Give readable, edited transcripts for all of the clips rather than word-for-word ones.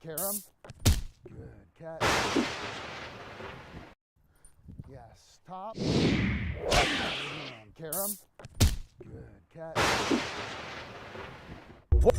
Carom. Good cat. Yes, top. And Carom. Good cat. What?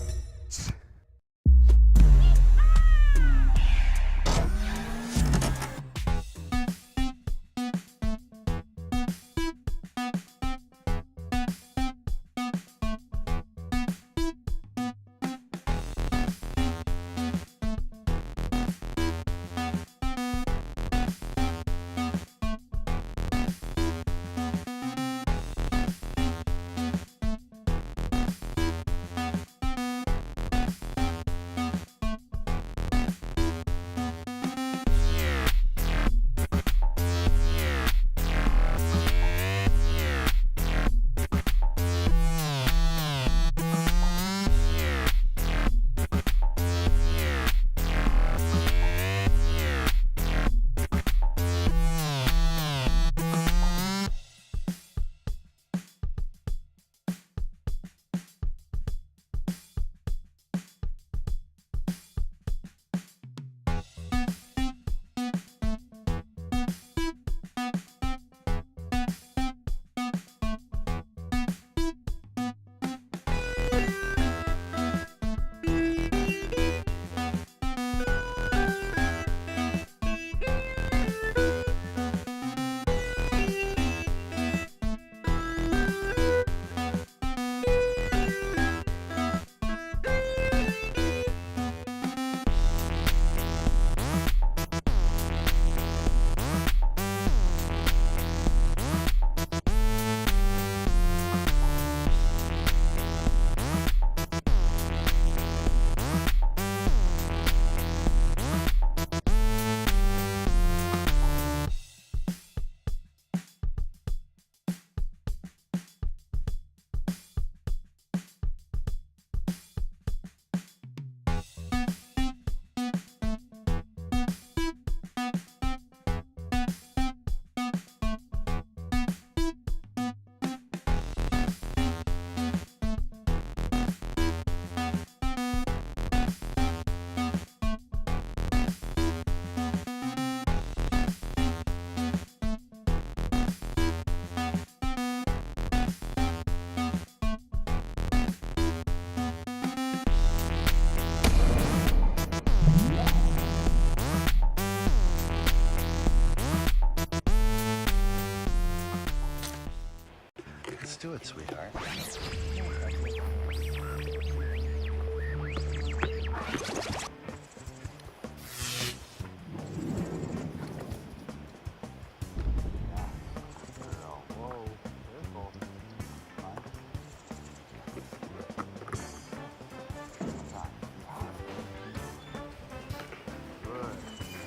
Let's do it, sweetheart.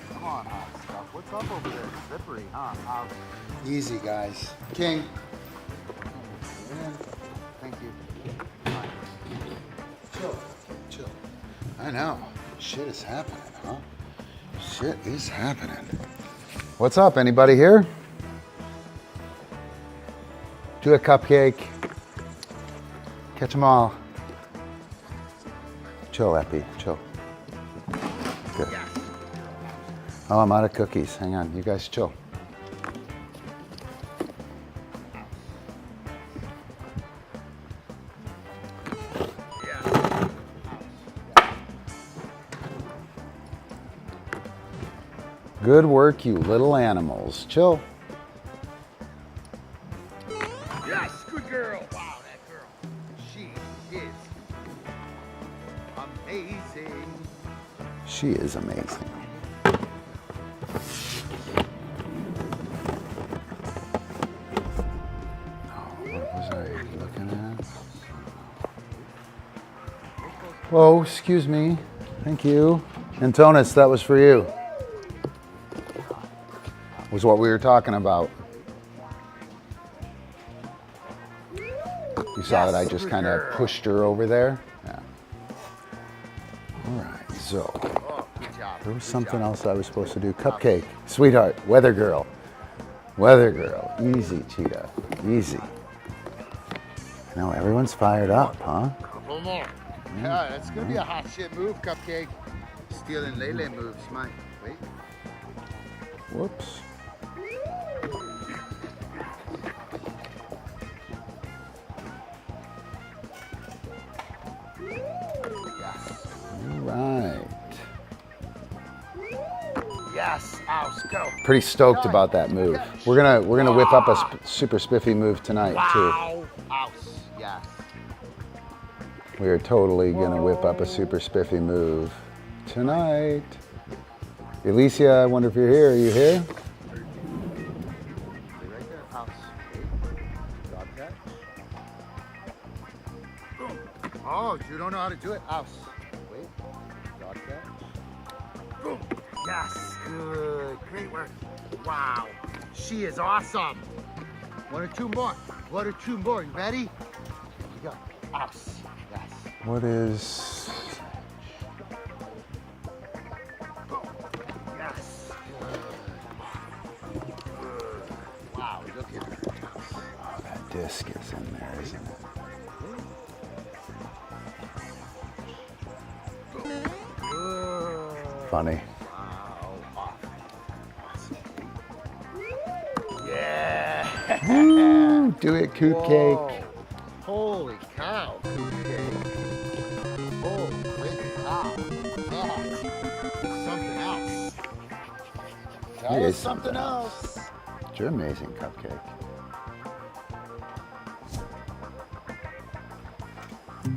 Come on, hot stuff. What's up over there? Slippery, huh? Easy, guys. King. Thank you. Chill. Chill. I know. Shit is happening, huh? Shit is happening. What's up? Anybody here? Do a cupcake. Catch them all. Chill, Eppie. Chill. Good. Oh, I'm out of cookies. Hang on. You guys chill. Good work, you little animals. Chill. Yes, good girl. Wow, that girl. She is amazing. She is amazing. What was I looking at? Whoa, excuse me. Thank you. Antonis, that was for you. Was what we were talking about. You saw that I just kind of pushed her over there? Yeah. All right, so there was something else I was supposed to do. Cupcake, sweetheart, weather girl. Weather girl, easy, Cheetah, easy. Now everyone's fired up, huh? Couple more. Yeah, that's gonna be a hot shit move, Cupcake. Stealing Lele moves, mine. Wait. Whoops. All right. Yes, Ouse, go. Pretty stoked about that move. We're gonna whip up a super spiffy move tonight too. Wow. Ouse, yes. We are totally gonna whip up a super spiffy move tonight. Alicia, I wonder if you're here. Are you here? Stay right there, Ouse. Drop catch. Boom. Oh, you don't know how to do it, Ouse. Wait. Drop catch. Boom. Yes, good. Great work. Wow. She is awesome. One or two more. One or two more. You ready? Here we go. Ouse. Yes. What is? Yes. Good. Wow, look at her. Oh, that disc is in there, isn't it? Good. Funny. Yeah. Woo, do it, Cupcake. Holy cow, Cupcake. Holy cow. That's something else. Tell It us is something else. You're amazing, Cupcake.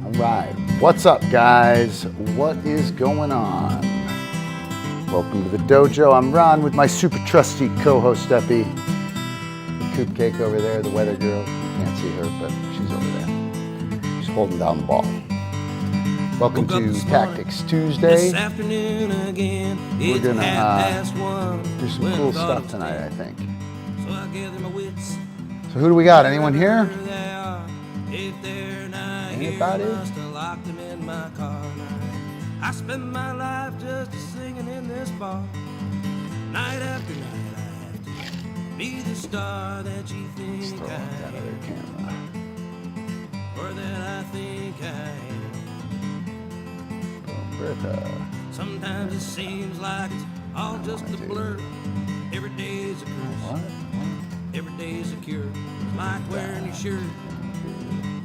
All right, what's up, guys? What is going on? Welcome to the dojo. I'm Ron with my super trusty co-host Eppie. The Cupcake over there, the weather girl. You can't see her, but she's over there. She's holding down the ball. Welcome to Tactics Tuesday. This afternoon again, We're it's gonna 1:30 do some when cool I thought stuff of tonight, I time. think. So I gather my wits. So who do we got? Anyone here? Wherever they are, if they're not here, Anybody? must have locked them in my car. I spend my life just singing in this bar. Night after night, I have to be the star that you Let's think throw I up that am, other camera. or that I think I am. Bertha. Sometimes it seems like it's all just a blur. Every day's a curse. What? Every day's a cure. Like wearing your shirt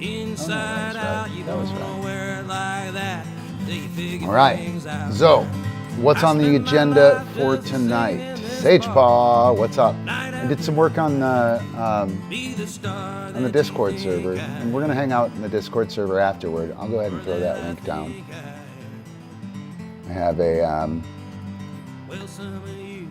inside that's right. out. You That was don't right. know wear it like that till you figure All right. things out. So, what's on the agenda for tonight? Sage Paw, what's up? I did some work on Be the star the Discord server, and we're gonna hang out in the Discord server afterward. I'll go ahead and throw that link down. I have Well, some of you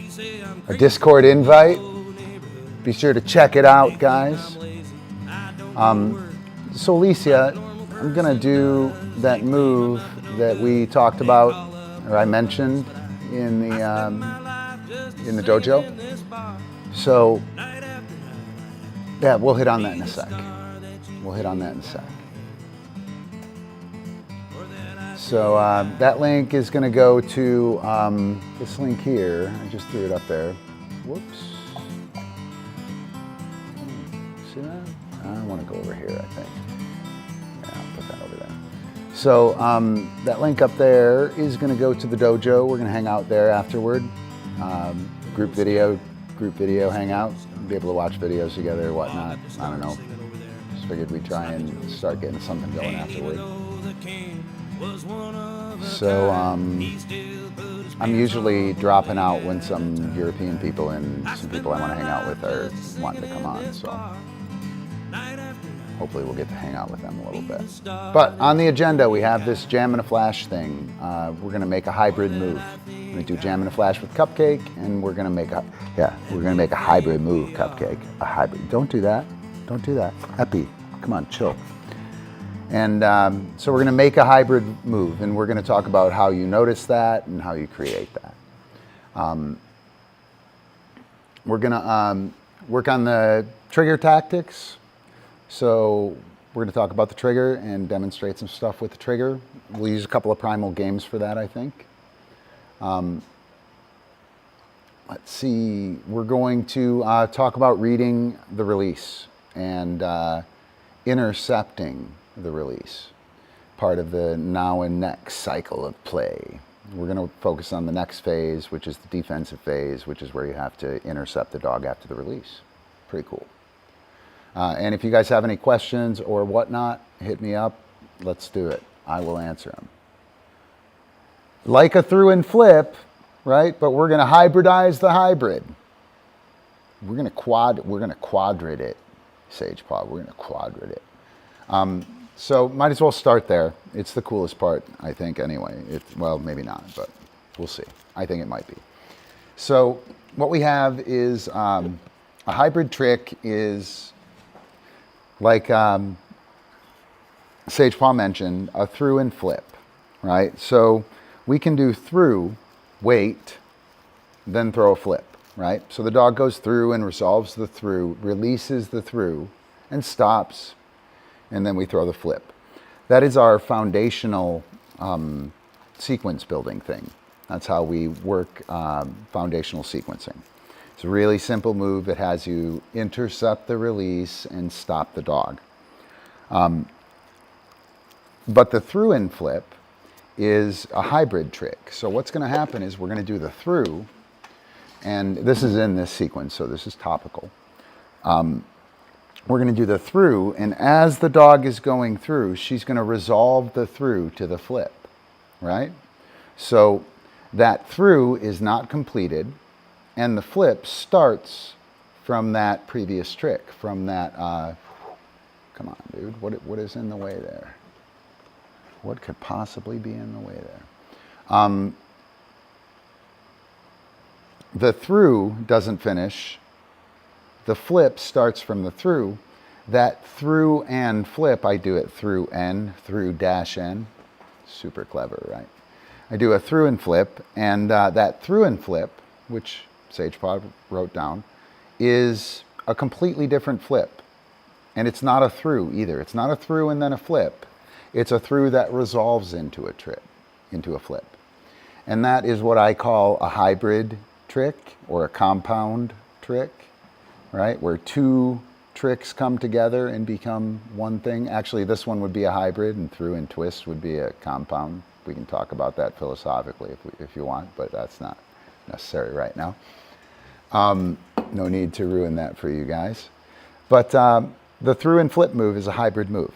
say I'm a crazy. Discord invite. Neighborhood. Be sure to check it out, guys. I'm lazy. I don't know where. So, Alicia, I'm gonna do that move that we talked about, or I mentioned in the dojo. So, yeah, we'll hit on that in a sec. We'll hit on that in a sec. So that link is going to go to this link here. I just threw it up there. Whoops. See that? I want to go over here, I think. Yeah, I'll put that over there. So that link up there is going to go to the dojo. We're going to hang out there afterward. Group video hangout. Be able to watch videos together or whatnot. I don't know. Just figured we'd try and start getting something going afterward. So I'm usually dropping out when some European people and some people I want to hang out with are wanting to come on. So hopefully we'll get to hang out with them a little bit. But on the agenda, we have this Jam and a Flash thing. We're going to make a hybrid move. We're going to do Jam and a Flash with Cupcake, and we're going to make a hybrid move, Cupcake. A hybrid. Don't do that. Don't do that. Eppie, come on, chill. And so we're going to make a hybrid move, and we're going to talk about how you notice that and how you create that. We're going to work on the trigger tactics. So we're going to talk about the trigger and demonstrate some stuff with the trigger. We'll use a couple of primal games for that, I think. Let's see. We're going to talk about reading the release and intercepting the release. part of the now and next cycle of play. We're going to focus on the next phase, which is the defensive phase, which is where you have to intercept the dog after the release. Pretty cool. And if you guys have any questions or whatnot, hit me up. Let's do it. I will answer them. Like a Thru-n-Flip, right? But we're going to hybridize the hybrid. We're going to quadrate it, Sagepaw. We're going to quadrate it. So might as well start there. It's the coolest part, I think, anyway. Well, maybe not, but we'll see. I think it might be. So what we have is a hybrid trick is, like Sagepaw mentioned, a Thru-n-Flip, right? So we can do through, wait, then throw a flip, right? So the dog goes through and resolves the through, releases the through, and stops, and then we throw the flip. That is our foundational sequence building thing. That's how we work foundational sequencing. It's a really simple move. It has you intercept the release and stop the dog. But the Thru-n-Flip is a hybrid trick. So what's going to happen is we're going to do the through, and this is in this sequence, so this is topical. We're going to do the through, and as the dog is going through, she's going to resolve the through to the flip, right? So that through is not completed, and the flip starts from that previous trick, from that, come on, dude, what is in the way there? What could possibly be in the way there? The through doesn't finish. The flip starts from the through. That through and flip, I do it through N, through dash N. Super clever, right? I do a Thru-n-Flip, and that Thru-n-Flip, which Sagepaw wrote down, is a completely different flip. And it's not a through either. It's not a through and then a flip. It's a through that resolves into a trip, into a flip. And that is what I call a hybrid trick or a compound trick, right? Where two tricks come together and become one thing. Actually, this one would be a hybrid, and through and twist would be a compound. We can talk about that philosophically if you want, but that's not necessary right now. No need to ruin that for you guys. But the Thru-n-Flip move is a hybrid move.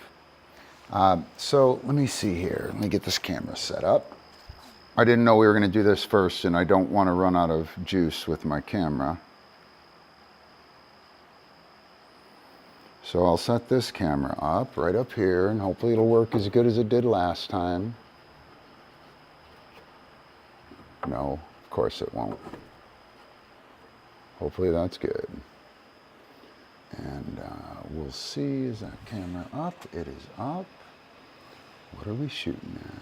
So let me see here. Let me get this camera set up. I didn't know we were going to do this first, and I don't want to run out of juice with my camera. So I'll set this camera up right up here, and hopefully it'll work as good as it did last time. No, of course it won't. Hopefully that's good. And we'll see, is that camera up? It is up. What are we shooting at?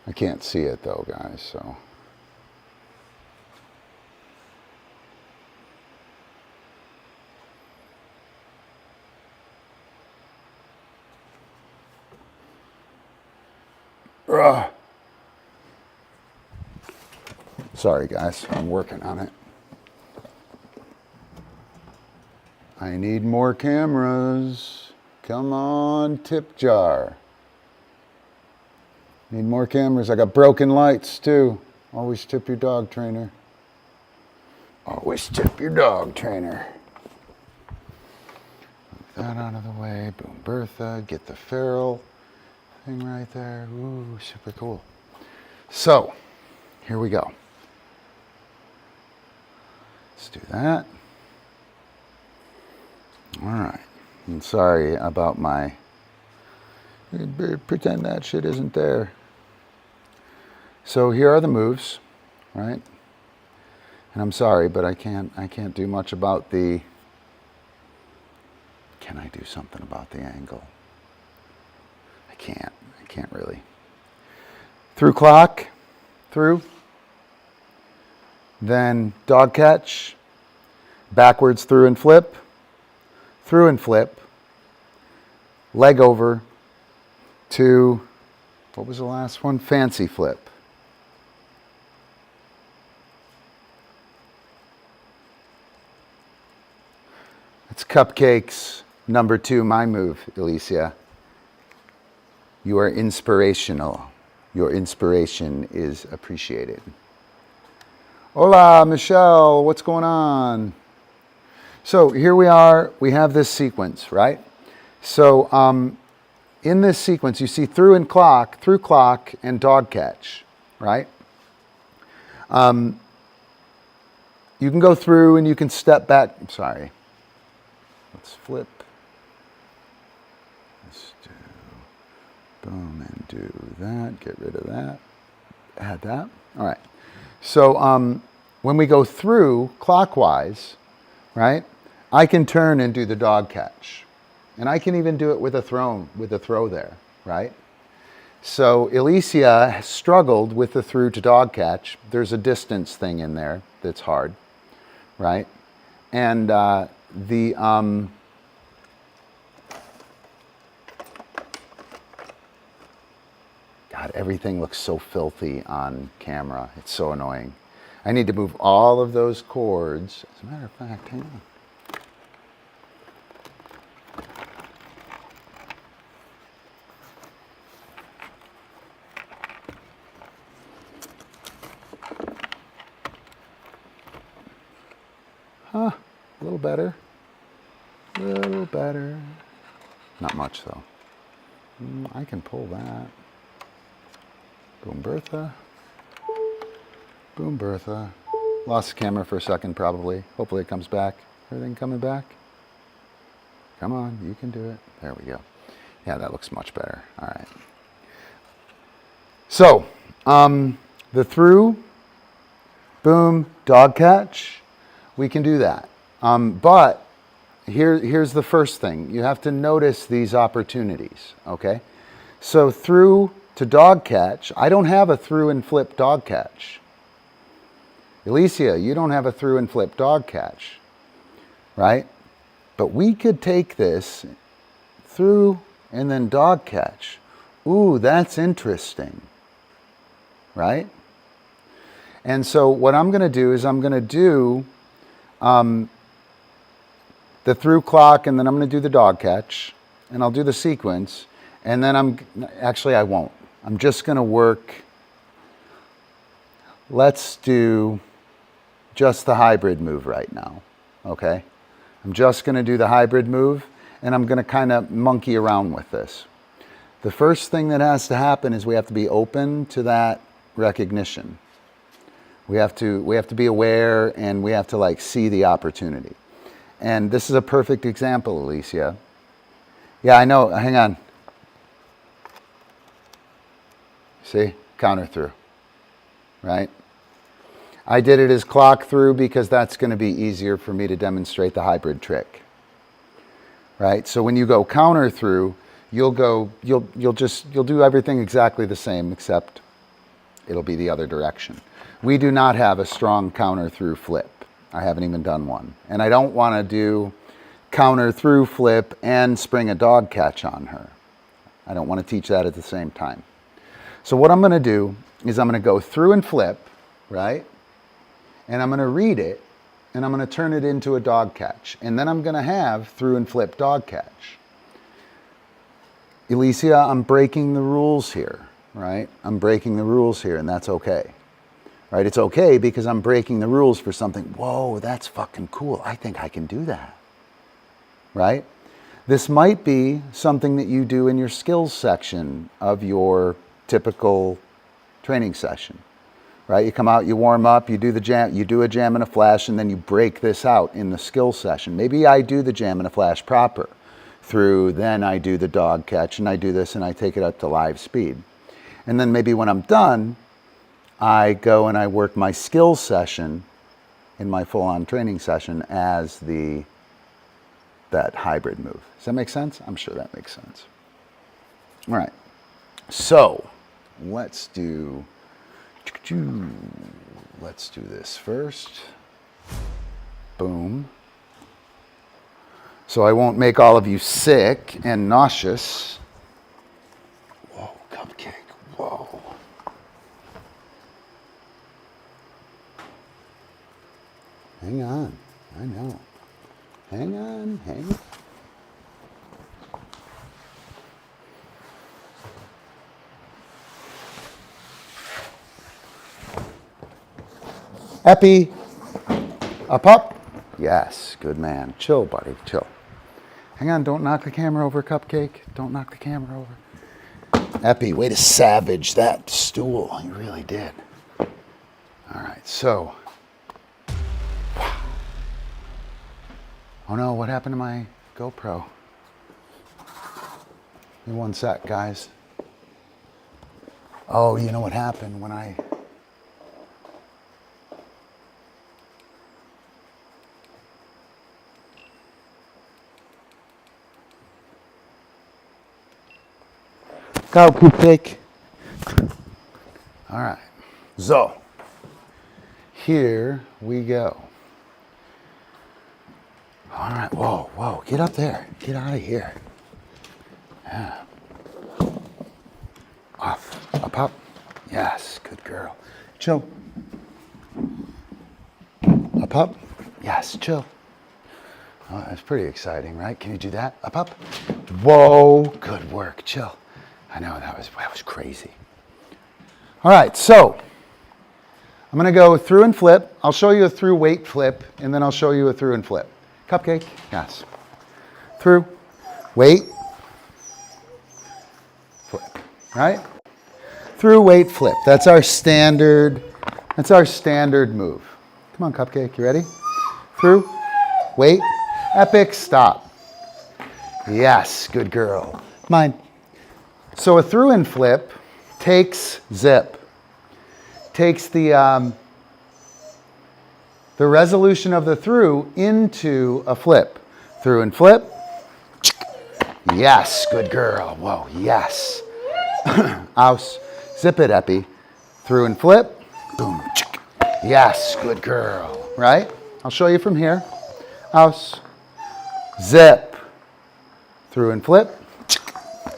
I can't see it though, guys, so. Ugh. Sorry guys, I'm working on it. I need more cameras. Come on, tip jar. Need more cameras. I got broken lights too. Always tip your dog trainer. Always tip your dog trainer. Move that out of the way. Boom, Bertha. Get the feral thing right there. Ooh, super cool. So, here we go. Let's do that. All right. I'm sorry about my... Pretend that shit isn't there. So here are the moves, right? And I'm sorry, but I can't do much about the... Can I do something about the angle? I can't really. Through clock, through. Then dog catch, backwards Thru-n-Flip, Thru-n-Flip, leg over to, what was the last one? Fancy flip. It's Cupcake's Number 2, my move, Alicia. You are inspirational. Your inspiration is appreciated. Hola, Michelle. What's going on? So here we are. We have this sequence, right? So in this sequence, you see through clock, and dog catch, right? You can go through and you can step back. I'm sorry. Let's flip. Let's do boom and do that. Get rid of that. Add that. All right. So when we go through clockwise, right, I can turn and do the dog catch. And I can even do it with a throw there, right? So Alicia struggled with the through to dog catch. There's a distance thing in there that's hard, right? And God, everything looks so filthy on camera. It's so annoying. I need to move all of those cords. As a matter of fact, hang on. A little better. A little better. Not much though. I can pull that. Boom Bertha. Boom Bertha. Lost the camera for a second probably. Hopefully it comes back. Everything coming back? Come on, you can do it. There we go. Yeah, that looks much better. All right. So, the through, boom, dog catch, we can do that. But here's the first thing. You have to notice these opportunities, okay? So through to dog catch, I don't have a through-and-flip dog catch. Alicia, you don't have a through-and-flip dog catch, right? But we could take this through and then dog catch. Ooh, that's interesting, right? And so what I'm going to do is I'm going to do the through clock, and then I'm going to do the dog catch, and I'll do the sequence, and then I won't. I'm just going to work. Let's do just the hybrid move right now, okay? I'm just going to do the hybrid move, and I'm going to kind of monkey around with this. The first thing that has to happen is we have to be open to that recognition. We have to be aware, and we have to like see the opportunity. And this is a perfect example, Alicia. Yeah, I know. Hang on. See? Counter through. Right? I did it as clock through because that's going to be easier for me to demonstrate the hybrid trick. Right? So when you go counter through, you'll do everything exactly the same, except it'll be the other direction. We do not have a strong counter through flip. I haven't even done one. And I don't want to do counter through flip and spring a dog catch on her. I don't want to teach that at the same time. So what I'm going to do is I'm going to go through and flip, right? And I'm going to read it, and I'm going to turn it into a dog catch. And then I'm going to have through and flip dog catch. Alicia, I'm breaking the rules here, right? I'm breaking the rules here, and that's okay. Right? It's okay because I'm breaking the rules for something. Whoa, that's fucking cool. I think I can do that. Right? This might be something that you do in your skills section of your typical training session. Right? You come out, you warm up, you do the jam, you do a jam and a flash, and then you break this out in the skills session. Maybe I do the jam and a flash proper through, then I do the dog catch, and I do this, and I take it up to live speed. And then maybe when I'm done, I go and I work my skills session in my full-on training session as that hybrid move. Does that make sense? I'm sure that makes sense. All right. So let's do this first. Boom. So I won't make all of you sick and nauseous. Whoa, Cupcake. Whoa. Hang on, I know. Hang on. Eppie, up. Yes, good man. Chill, buddy, chill. Hang on, don't knock the camera over, Cupcake. Don't knock the camera over. Eppie, way to savage that stool. You really did. All right, so. Oh no, what happened to my GoPro? Give me 1 sec, guys. Oh, you know what happened when I... Go, Cupcake. All right, so here we go. All right, whoa, get up there. Get out of here. Yeah. Off, up. Yes, good girl. Chill. Up. Yes, chill. Oh, that's pretty exciting, right? Can you do that? Up. Whoa, good work, chill. I know, that was crazy. All right, so I'm gonna go through and flip. I'll show you a through weight flip, and then I'll show you a through and flip. Cupcake, yes. Through, weight, flip, right? Through, weight, flip. That's our standard move. Come on, Cupcake, you ready? Through, weight, epic, stop. Yes, good girl. Mine. So a through and flip takes zip, takes the resolution of the through into a flip. Through and flip. Yes, good girl. Whoa, yes. Ouse. Zip it, Eppie. Through and flip. Boom. Yes, good girl. Right? I'll show you from here. Ouse. Zip. Through and flip.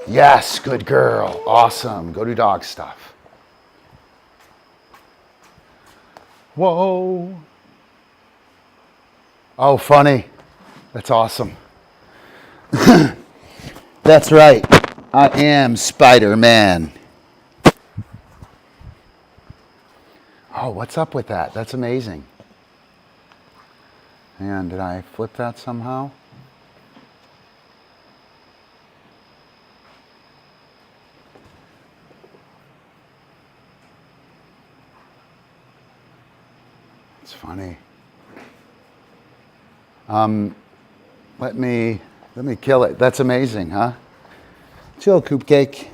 Yes, good girl. Awesome. Go do dog stuff. Whoa. Oh, funny. That's awesome. That's right. I am Spider-Man. Oh, what's up with that? That's amazing. Hang on, did I flip that somehow? It's funny. Let me kill it. That's amazing, huh? Chill, Cupcake.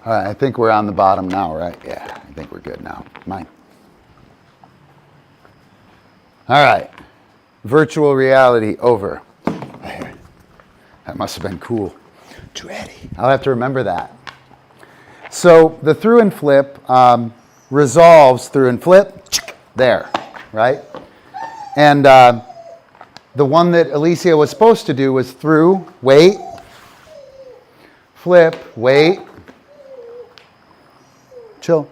All right, I think we're on the bottom now, right? Yeah, I think we're good now. Mine. All right, virtual reality over. That must have been cool. Dready. I'll have to remember that. So the through and flip resolves through and flip there, right? And the one that Alicia was supposed to do was through, wait, flip, wait, chill.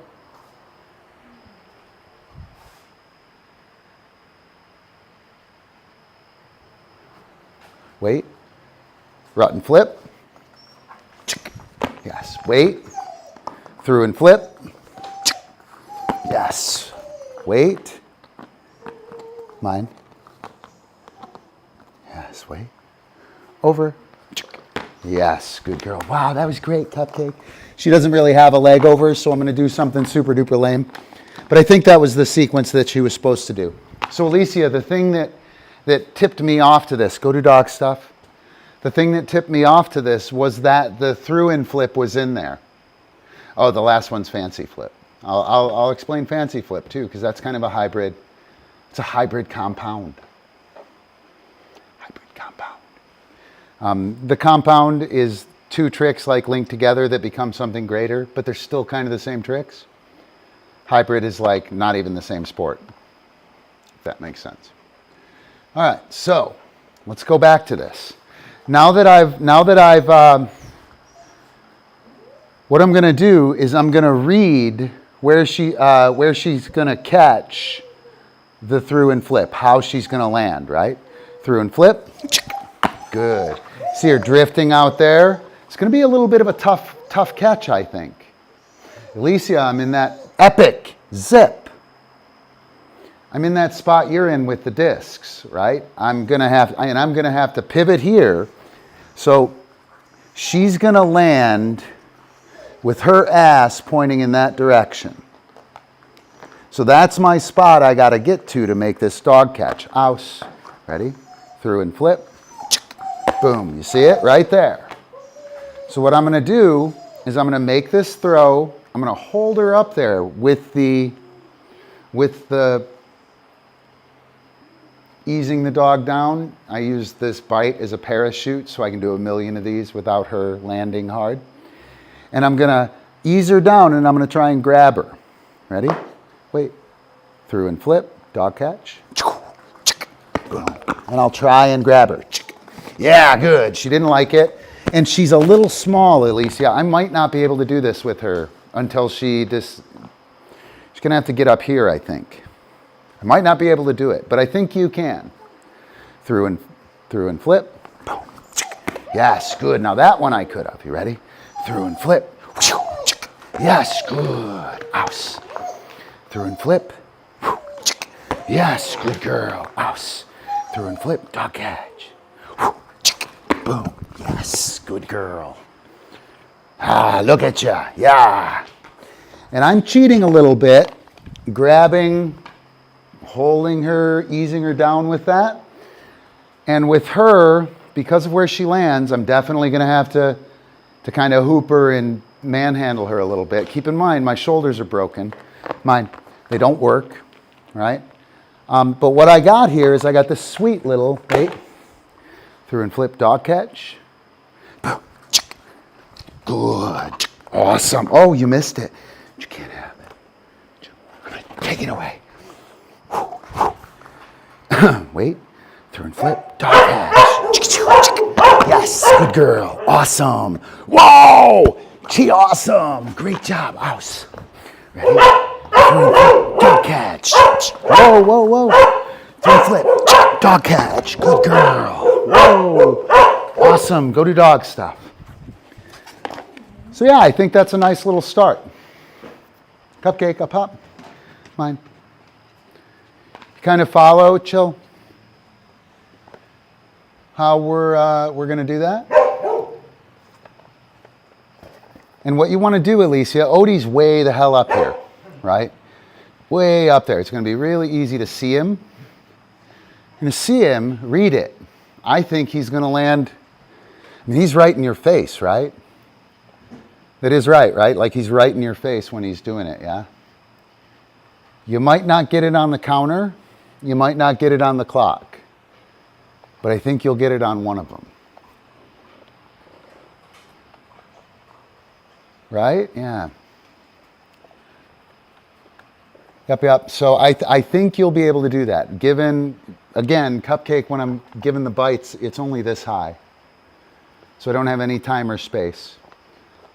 Wait, rotten flip. Yes, wait, through and flip. Yes, wait. Mine. Yes, wait. Over. Yes, good girl. Wow, that was great, Cupcake. She doesn't really have a leg over, so I'm going to do something super duper lame. But I think that was the sequence that she was supposed to do. So Alicia, the thing that tipped me off to this, go do dog stuff. The thing that tipped me off to this was that the through and flip was in there. Oh, the last one's fancy flip. I'll explain fancy flip too, because that's kind of a hybrid. It's a hybrid compound. Hybrid compound. The compound is two tricks like linked together that become something greater, but they're still kind of the same tricks. Hybrid is like not even the same sport, if that makes sense. All right, so let's go back to this. Now that I've what I'm going to do is I'm going to read where she's going to catch the through and flip, how she's going to land, right? Through and flip. good. See her drifting out there? It's going to be a little bit of a tough catch, I think. Alicia, I'm in that epic zip. I'm in that spot you're in with the discs, right? I'm going to have to pivot here. So she's going to land with her ass pointing in that direction. So that's my spot I got to get to make this dog catch. Ouse. Ready? Through and flip. Boom. You see it? Right there. So what I'm going to do is I'm going to make this throw. I'm going to hold her up there with the easing the dog down. I use this bite as a parachute so I can do 1,000,000 of these without her landing hard. And I'm going to ease her down and I'm going to try and grab her. Ready? Wait. Through and flip. Dog catch. Boom. And I'll try and grab her. Yeah, good. She didn't like it. And she's a little small, Alicia. I might not be able to do this with her until she's going to have to get up here, I think. I might not be able to do it, but I think you can. Through and flip. Boom. Yes, good. Now that one I could have. You ready? Through and flip. Yes, good. Ouse. Through and flip. Yes, good girl. Ouse. Through and flip. Dog catch. Boom. Yes, good girl. Ah, look at ya. Yeah. And I'm cheating a little bit, grabbing, holding her, easing her down with that. And with her, because of where she lands, I'm definitely going to have to kind of hoop her and manhandle her a little bit. Keep in mind, my shoulders are broken. They don't work, right? But what I got here is I got this sweet little, wait, through and flip dog catch. Good. Awesome. Oh, you missed it. You can't have it. I'm going to take it away. Wait. Through and flip. Dog catch. Yes. Good girl. Awesome. Whoa. She awesome. Great job. Ouse. Ready? Through and flip. Dog catch. Whoa, whoa, whoa. Through and flip. Dog catch. Good girl. Whoa. Awesome. Go do dog stuff. So yeah, I think that's a nice little start. Cupcake, up hop. Mine. Kind of follow, chill. How we're going to do that. And what you want to do, Alicia, Odie's way the hell up here, right? Way up there. It's going to be really easy to see him. You're going to see him, read it. I think he's going to land, I mean, he's right in your face, right? That is right, right? Like he's right in your face when he's doing it, yeah? You might not get it on the counter. You might not get it on the clock. But I think you'll get it on one of them. Right? Yeah. Yep. So I think you'll be able to do that. Given, again, Cupcake, when I'm giving the bites, it's only this high. So I don't have any time or space.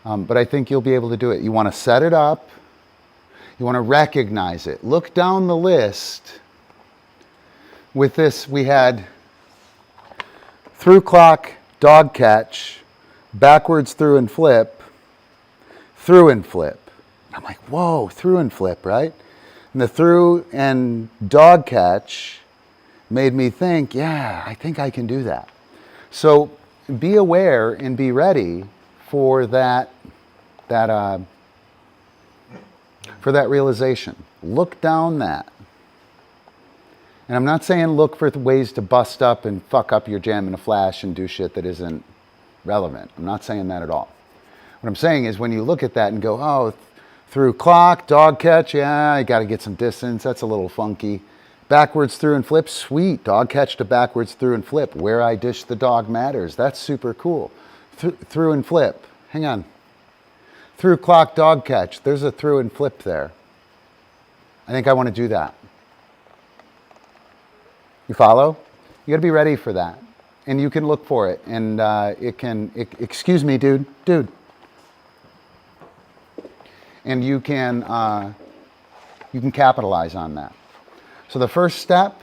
But I think you'll be able to do it. You want to set it up. You want to recognize it. Look down the list. With this, we had through clock, dog catch, backwards through and flip, through and flip. I'm like, whoa, through and flip, right? And the through and dog catch made me think, yeah, I think I can do that. So be aware and be ready for that realization. Look down that. And I'm not saying look for ways to bust up and fuck up your jam in a flash and do shit that isn't relevant. I'm not saying that at all. What I'm saying is when you look at that and go, oh, through clock, dog catch, yeah, I got to get some distance. That's a little funky. Backwards through and flip, sweet. Dog catch to backwards through and flip. Where I dish the dog matters. That's super cool. Through and flip. Hang on. Through clock, dog catch. There's a through and flip there. I think I want to do that. You follow? You got to be ready for that. And you can look for it. And excuse me, dude. And you can capitalize on that. So the first step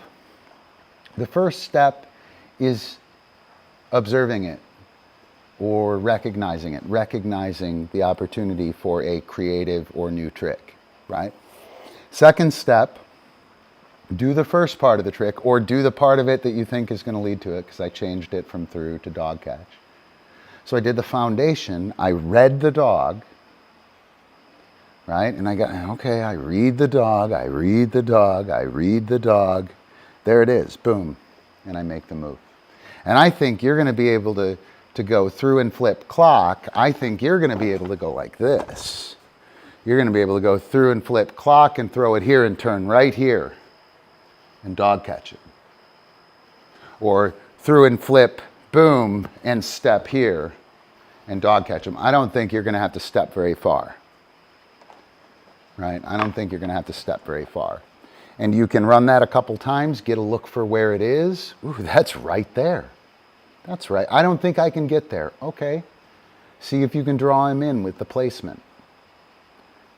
is observing it or recognizing it, recognizing the opportunity for a creative or new trick, right? Second step, do the first part of the trick or do the part of it that you think is going to lead to it, because I changed it from through to dog catch. So I did the foundation, I read the dog, right? And I got, okay, I read the dog, I read the dog, I read the dog. There it is, boom. And I make the move. And I think you're going to be able to go through and flip clock. I think you're going to be able to go like this. You're going to be able to go through and flip clock and throw it here and turn right here and dog catch it. Or through and flip, boom, and step here and dog catch them. I don't think you're going to have to step very far. Right? I don't think you're going to have to step very far. And you can run that a couple times, get a look for where it is. Ooh, that's right there. That's right. I don't think I can get there. Okay. See if you can draw him in with the placement.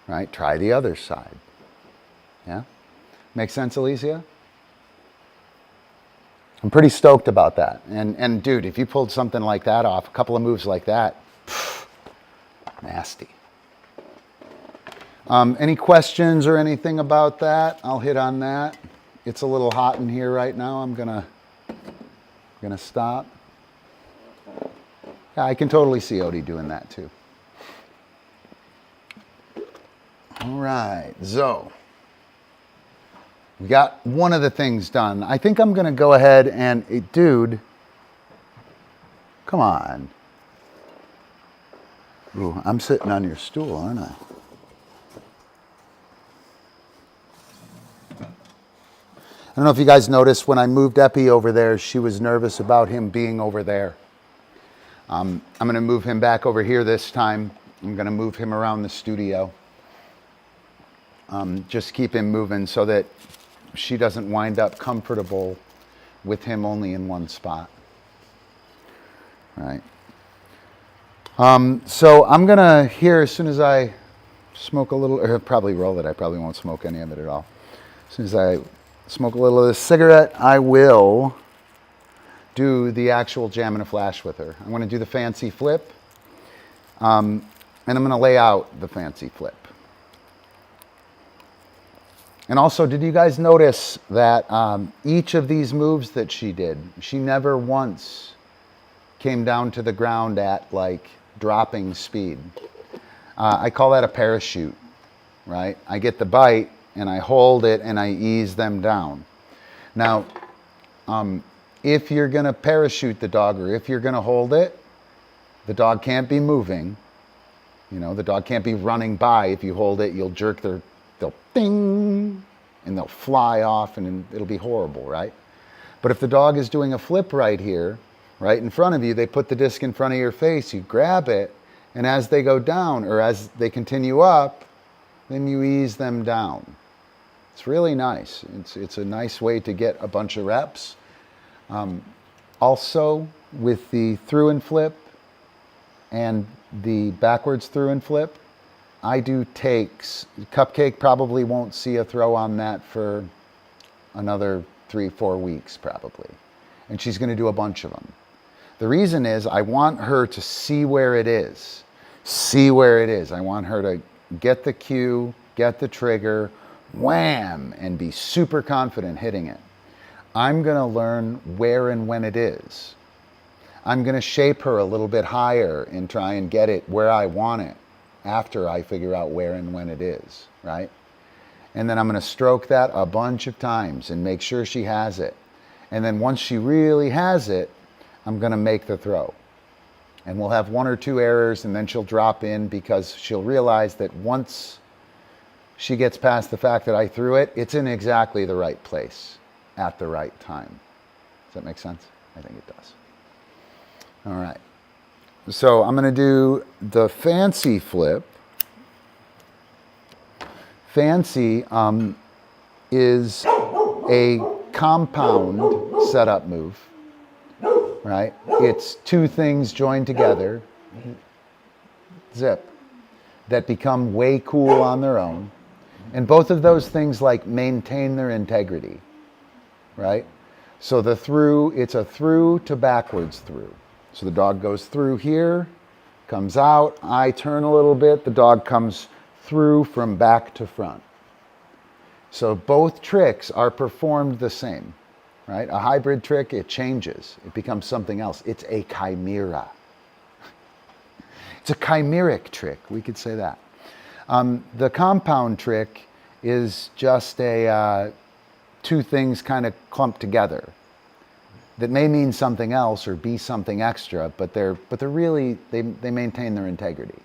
Right? Try the other side. Yeah? Make sense, Alicia? I'm pretty stoked about that. And dude, if you pulled something like that off, a couple of moves like that, pff, nasty. Any questions or anything about that? I'll hit on that. It's a little hot in here right now. I'm gonna stop. Yeah, I can totally see Odie doing that too. All right, so we got one of the things done. I think I'm gonna go ahead and, dude, come on. Ooh, I'm sitting on your stool, aren't I? I don't know if you guys noticed when I moved Eppie over there, she was nervous about him being over there. I'm going to move him back over here this time. I'm going to move him around the studio. Just keep him moving so that she doesn't wind up comfortable with him only in one spot. Right. So I'm going to, here, as soon as I smoke a little, or probably roll it, I probably won't smoke any of it at all. As soon as I smoke a little of this cigarette, I will do the actual jam and a flash with her. I'm going to do the fancy flip, and I'm going to lay out the fancy flip. And also, did you guys notice that each of these moves that she did, she never once came down to the ground at like dropping speed. I call that a parachute, right? I get the bite and I hold it and I ease them down. Now, if you're going to parachute the dog or if you're going to hold it, the dog can't be moving. You know, the dog can't be running by. If you hold it, you'll jerk they'll ding, and they'll fly off and it'll be horrible, right? But if the dog is doing a flip right here, right in front of you, they put the disc in front of your face, you grab it, and as they go down or as they continue up, then you ease them down. It's really nice. It's a nice way to get a bunch of reps. Also, with the through-and-flip and the backwards through-and-flip, I do takes. Cupcake probably won't see a throw on that for another 3-4 weeks probably. And she's going to do a bunch of them. The reason is I want her to see where it is. See where it is. I want her to get the cue, get the trigger, wham, and be super confident hitting it. I'm going to learn where and when it is. I'm going to shape her a little bit higher and try and get it where I want it after I figure out where and when it is, right? And then I'm going to stroke that a bunch of times and make sure she has it. And then once she really has it, I'm going to make the throw. And we'll have 1 or 2 errors and then she'll drop in because she'll realize that once she gets past the fact that I threw it, it's in exactly the right place at the right time. Does that make sense? I think it does. All right. So I'm going to do the fancy flip. Fancy is a compound setup move, right? It's 2 things joined together, zip, that become way cool on their own. And both of those things like maintain their integrity, right? So the through, it's a through to backwards through. So the dog goes through here, comes out, I turn a little bit, the dog comes through from back to front. So both tricks are performed the same, right? A hybrid trick, it changes. It becomes something else. It's a chimera. It's a chimeric trick, we could say that. The compound trick is just two things kind of clumped together that may mean something else or be something extra, but they're really, they maintain their integrity.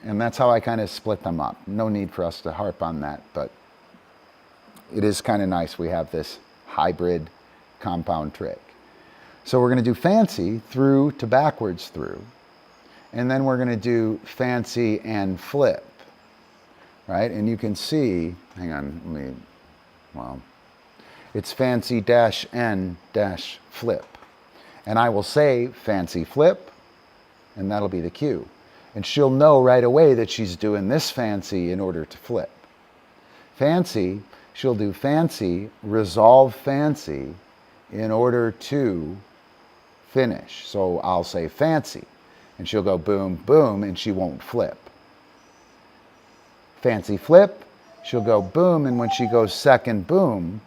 And that's how I kind of split them up. No need for us to harp on that, but it is kind of nice we have this hybrid compound trick. So we're going to do fancy through to backwards through, and then we're going to do fancy and flip, right? And you can see, hang on, it's fancy dash N dash flip. And I will say fancy flip, and that'll be the cue. And she'll know right away that she's doing this fancy in order to flip. Fancy, she'll do fancy, resolve fancy in order to finish. So I'll say fancy, and she'll go boom, boom, and she won't flip. Fancy flip, she'll go boom, and when she goes second boom,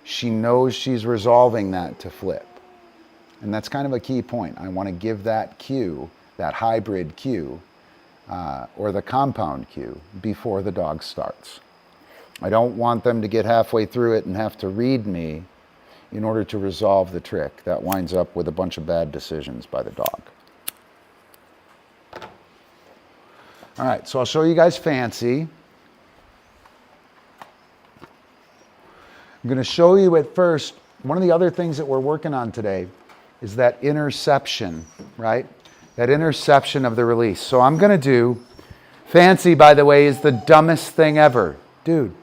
she knows she's resolving that to flip. And that's kind of a key point. I want to give that cue, that hybrid cue, or the compound cue, before the dog starts. I don't want them to get halfway through it and have to read me in order to resolve the trick. That winds up with a bunch of bad decisions by the dog. All right, so I'll show you guys fancy. I'm going to show you at first, one of the other things that we're working on today is that interception, right? That interception of the release. So I'm going to do, fancy, by the way, is the dumbest thing ever. Dude,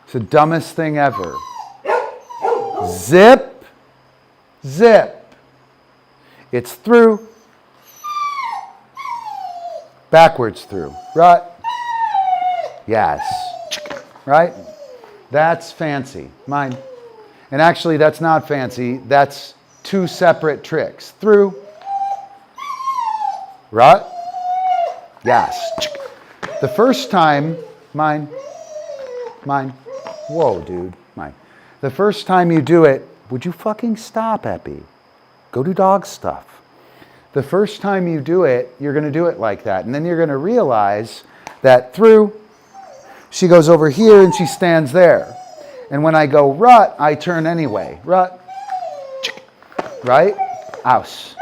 it's the dumbest thing ever. Zip, zip. It's through, backwards through, right? Yes, right? That's fancy, mine. And actually, that's not fancy. That's two separate tricks. Through, right? Yes. The first time, mine. Whoa, dude, mine. The first time you do it, would you fucking stop, Eppie? Go do dog stuff. The first time you do it, you're going to do it like that. And then you're going to realize that through, she goes over here and she stands there. And when I go rut, I turn anyway. Rut, right? Ouse.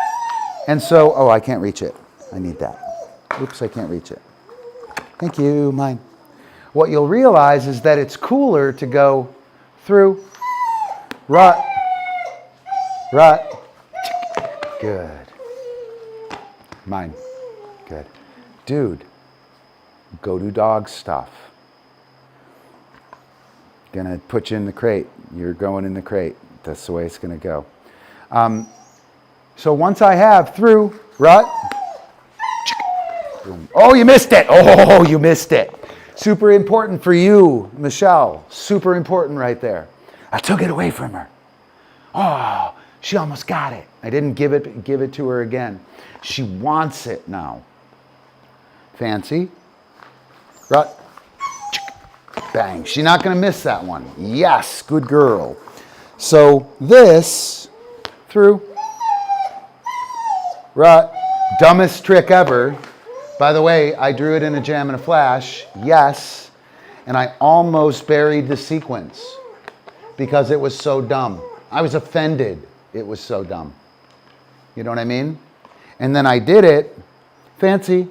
And so, oh, I can't reach it. I need that. Oops, I can't reach it. Thank you, mine. What you'll realize is that it's cooler to go through, rut, rut. Good. Mine. Good. Dude, go do dog stuff. Gonna put you in the crate. You're going in the crate. That's the way it's gonna go. So once I have through, rut, boom. Oh, you missed it. Oh, you missed it. Super important for you, Michelle. Super important right there. I took it away from her. Oh, she almost got it. I didn't give it to her again. She wants it now. Fancy. Rut. Bang. She's not going to miss that one. Yes, good girl. So this, through, rut, dumbest trick ever. By the way, I drew it in a jam and a flash. Yes. And I almost buried the sequence because it was so dumb. I was offended. It was so dumb. You know what I mean? And then I did it. Fancy.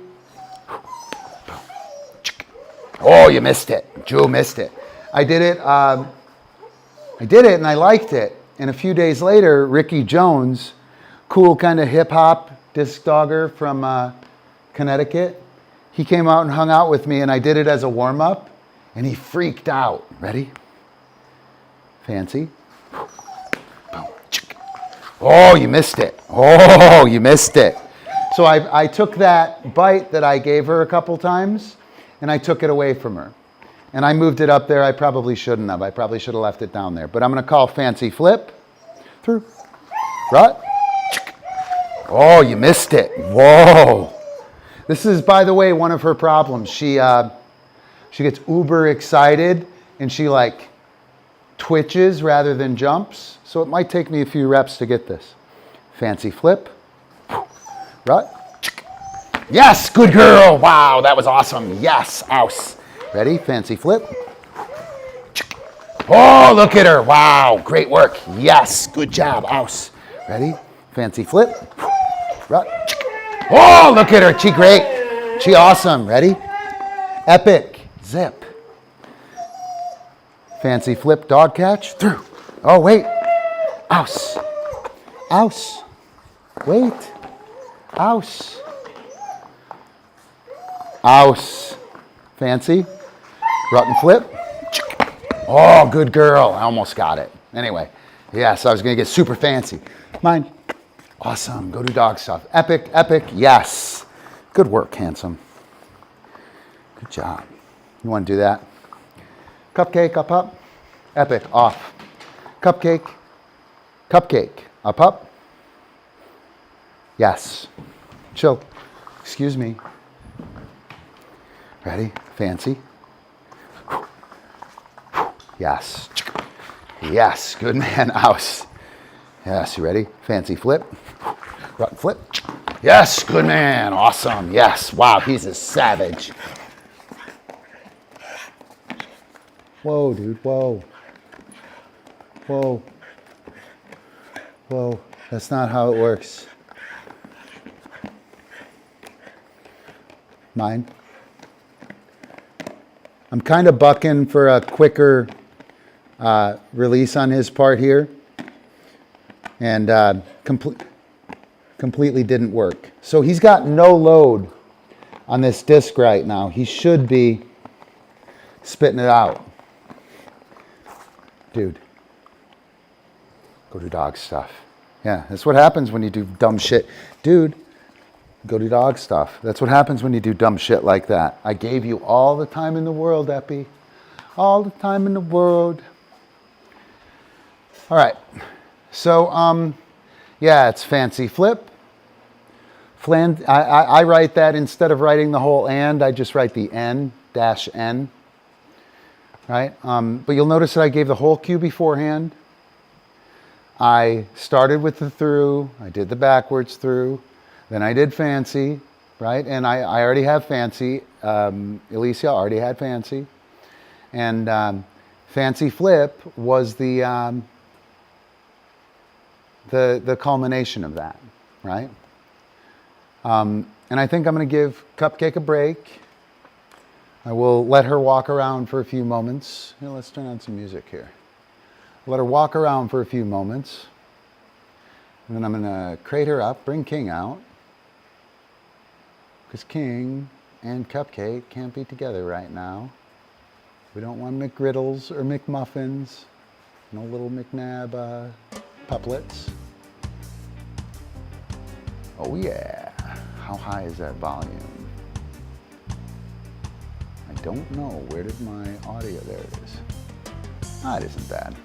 Oh, you missed it. Joe missed it. I did it and I liked it. And a few days later, Ricky Jones, cool kind of hip hop disc dogger from Connecticut, he came out and hung out with me and I did it as a warm up and he freaked out. Ready? Fancy. Oh, you missed it. Oh, you missed it. So I took that bite that I gave her a couple times and I took it away from her. And I moved it up there. I probably shouldn't have. I probably should have left it down there. But I'm going to call fancy flip. Through. Rut. Oh, you missed it. Whoa. This is, by the way, one of her problems. She gets uber excited and she like twitches rather than jumps. So it might take me a few reps to get this. Fancy flip. Right. Yes, good girl. Wow, that was awesome. Yes, ouse. Ready? Fancy flip. Oh, look at her. Wow, great work. Yes, good job. Ouse. Ready? Fancy flip. Right. Oh, look at her. She great. She awesome. Ready? Epic. Zip. Fancy flip, dog catch. Through. Oh, wait. Ouse. Ouse. Wait. Ouse. Ouse. Fancy. Rotten flip. Oh, good girl. I almost got it. Anyway, yes, I was going to get super fancy. Mine. Awesome. Go do dog stuff. Epic, epic. Yes. Good work, handsome. Good job. You want to do that? Cupcake, up, up. Epic, off. Cupcake. Cupcake, up, up. Yes. Chill. Excuse me. Ready? Fancy. Yes. Yes. Good man. Ouse. Yes. You ready? Fancy flip. Rotten flip. Yes. Good man. Awesome. Yes. Wow. He's a savage. Whoa, dude. Whoa. Whoa. Whoa. That's not how it works. Mine. I'm kind of bucking for a quicker release on his part here. And completely didn't work. So he's got no load on this disc right now. He should be spitting it out. Dude, go do dog stuff. Yeah, that's what happens when you do dumb shit. Dude, go do dog stuff. That's what happens when you do dumb shit like that. I gave you all the time in the world, Eppie. All the time in the world. All right. So, yeah, it's fancy flip. I write that instead of writing the whole and, I just write the N, dash N. Right? But you'll notice that I gave the whole cue beforehand. I started with the through. I did the backwards through. Then I did fancy, right? And I already have fancy. Alicia already had fancy. And fancy flip was the culmination of that, right? And I think I'm going to give Cupcake a break. I will let her walk around for a few moments. Here, let's turn on some music here. Let her walk around for a few moments. And then I'm going to crate her up, bring King out. Because King and Cupcake can't be together right now. We don't want McGriddles or McMuffins. No little McNab puplets. Oh yeah. How high is that volume? I don't know. Where did my audio? There it is. Ah, it isn't bad.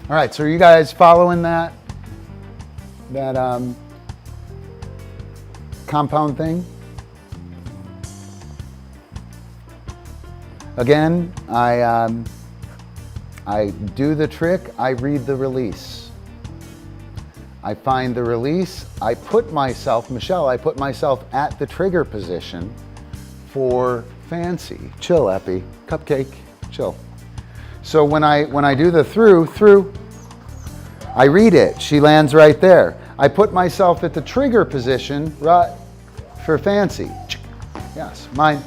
All right, so are you guys following that compound thing? Again, I do the trick, I read the release. I find the release, I put myself at the trigger position for fancy. Chill, Eppie. Cupcake, chill. So when I do the through, I read it. She lands right there. I put myself at the trigger position right for fancy. Yes, mine.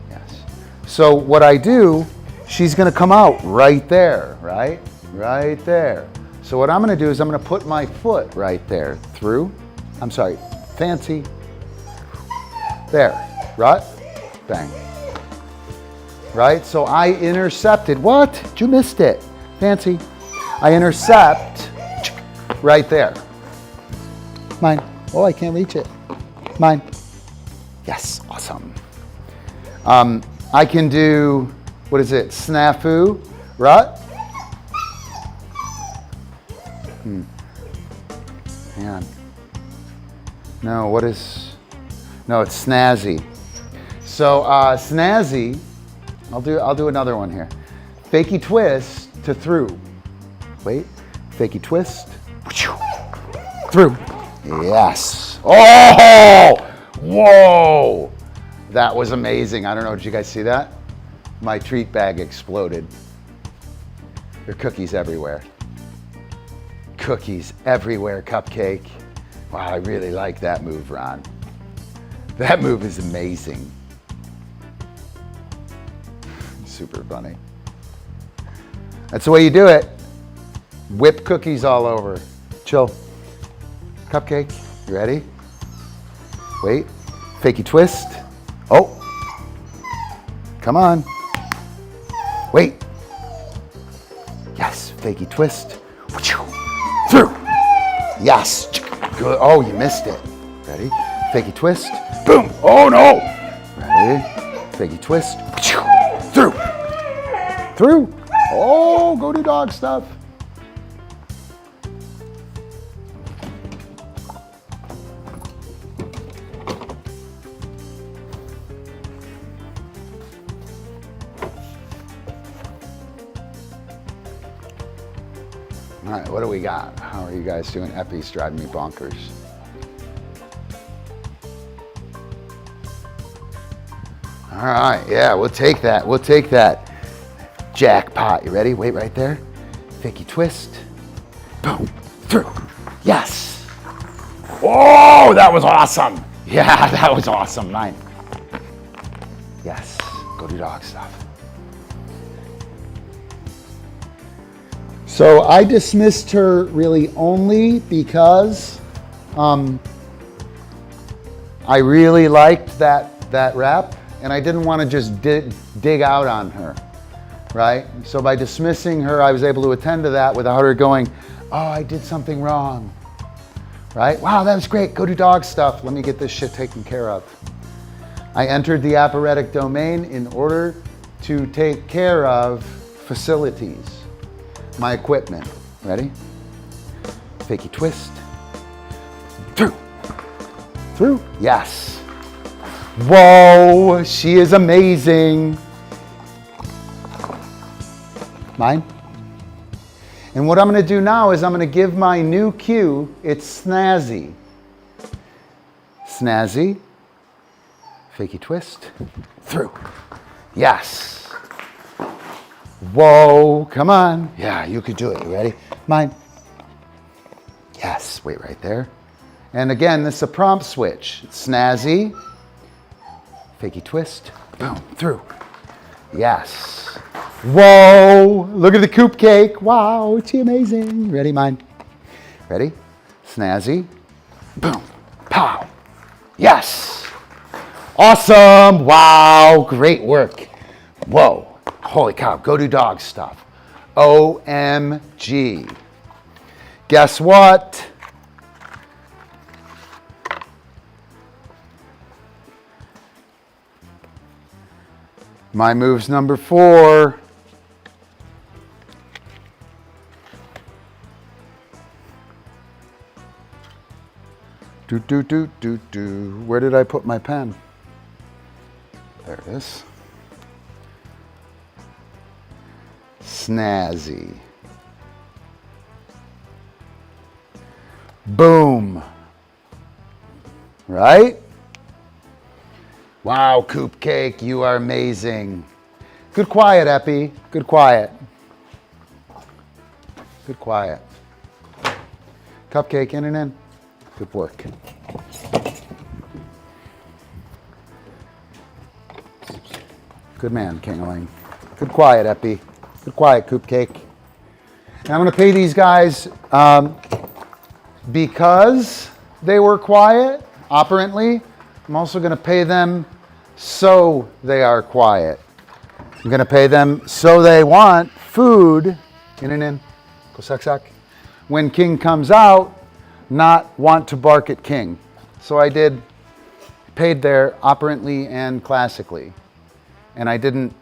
Yes. So what I do, she's going to come out right there, right? Right there. So what I'm going to do is I'm going to put my foot right there. Fancy. There, right? Bang. Right? So I intercepted. What? You missed it. Fancy. I intercept right there. Mine. Oh, I can't reach it. Mine. Yes, awesome. I can do, what is it? Snafu, right? Hang on. No, what is, no, it's snazzy. So snazzy, I'll do another one here. Fakey twist to through. Wait, fakey twist, through. Yes. Oh, whoa. That was amazing. I don't know, did you guys see that? My treat bag exploded. There are cookies everywhere. Cookies everywhere, Cupcake. Wow, I really like that move, Ron. That move is amazing. Super funny. That's the way you do it. Whip cookies all over. Chill. Cupcake, you ready? Wait, fakey twist. Oh, come on. Wait. Yes, fakey twist. Through. Yes. Good. Oh, you missed it. Ready? Fakey twist. Boom. Oh no. Ready? Fakey twist. Through. Through. Oh, go do dog stuff. All right, what do we got? How are you guys doing? Eppie's driving me bonkers. All right, yeah, we'll take that. We'll take that. Jackpot. You ready? Wait right there. Fakey twist. Boom. Through. Yes. Oh, that was awesome. Yeah, that was awesome. Mine. Yes. Go do dog stuff. So I dismissed her really only because I really liked that rep, and I didn't want to just dig out on her, right? So by dismissing her, I was able to attend to that without her going, oh, I did something wrong, right? Wow, that was great. Go do dog stuff. Let me get this shit taken care of. I entered the apparatic domain in order to take care of facilities. My equipment. Ready? Fakey twist. Through. Through. Yes. Whoa, she is amazing. Mine. And what I'm going to do now is I'm going to give my new cue. It's snazzy. Snazzy. Fakey twist. Through. Yes. Whoa, come on. Yeah, you could do it. You ready? Mine. Yes, wait right there. And again, this is a prompt switch. Snazzy. Fakey twist. Boom, through. Yes. Whoa, look at the Cupcake. Wow, is she amazing? Ready, mine? Ready? Snazzy. Boom, pow. Yes. Awesome. Wow, great work. Whoa. Holy cow, go do dog stuff. OMG. Guess what? My move's number 4. Do. Where did I put my pen? There it is. Snazzy. Boom. Right? Wow, Cupcake, you are amazing. Good quiet, Eppie. Good quiet. Good quiet. Cupcake in and in. Good work. Good man, Kingaling. Good quiet, Eppie. Good quiet, Cupcake. And I'm going to pay these guys because they were quiet, operantly. I'm also going to pay them so they are quiet. I'm going to pay them so they want food. In and in. Go suck. When King comes out, not want to bark at King. So I paid there operantly and classically. And I didn't.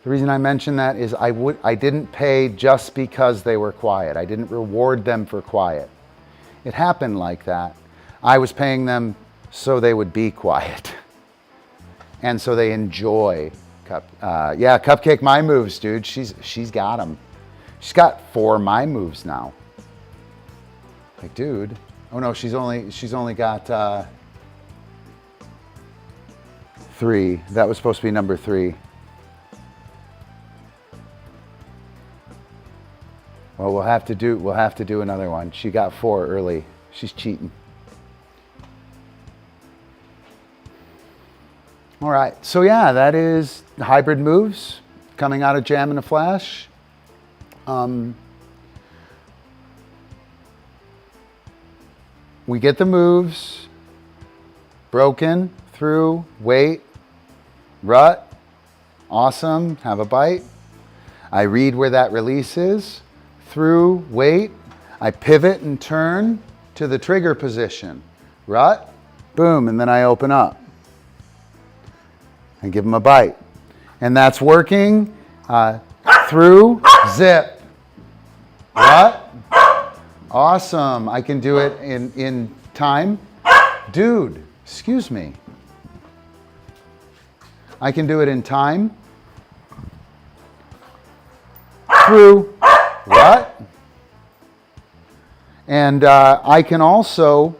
The reason I mention that is I didn't pay just because they were quiet. I didn't reward them for quiet. it happened like that. I was paying them so they would be quiet. And so they enjoy yeah, Cupcake my moves, dude. She's got them. She's got 4 my moves now. Like, dude. Oh no, she's only got 3. That was supposed to be number 3. Well, we'll have to do another one. She got 4 early. She's cheating. All right, so yeah, that is hybrid moves coming out of Jam in a Flash. We get the moves, broken, through, wait, rut, awesome, have a bite. I read where that release is, through, wait, I pivot and turn to the trigger position, rut, boom, and then I open up. And give them a bite. And that's working. Through, zip. What? Awesome. I can do it in time. Dude, excuse me. I can do it in time. Through, what? And I can also,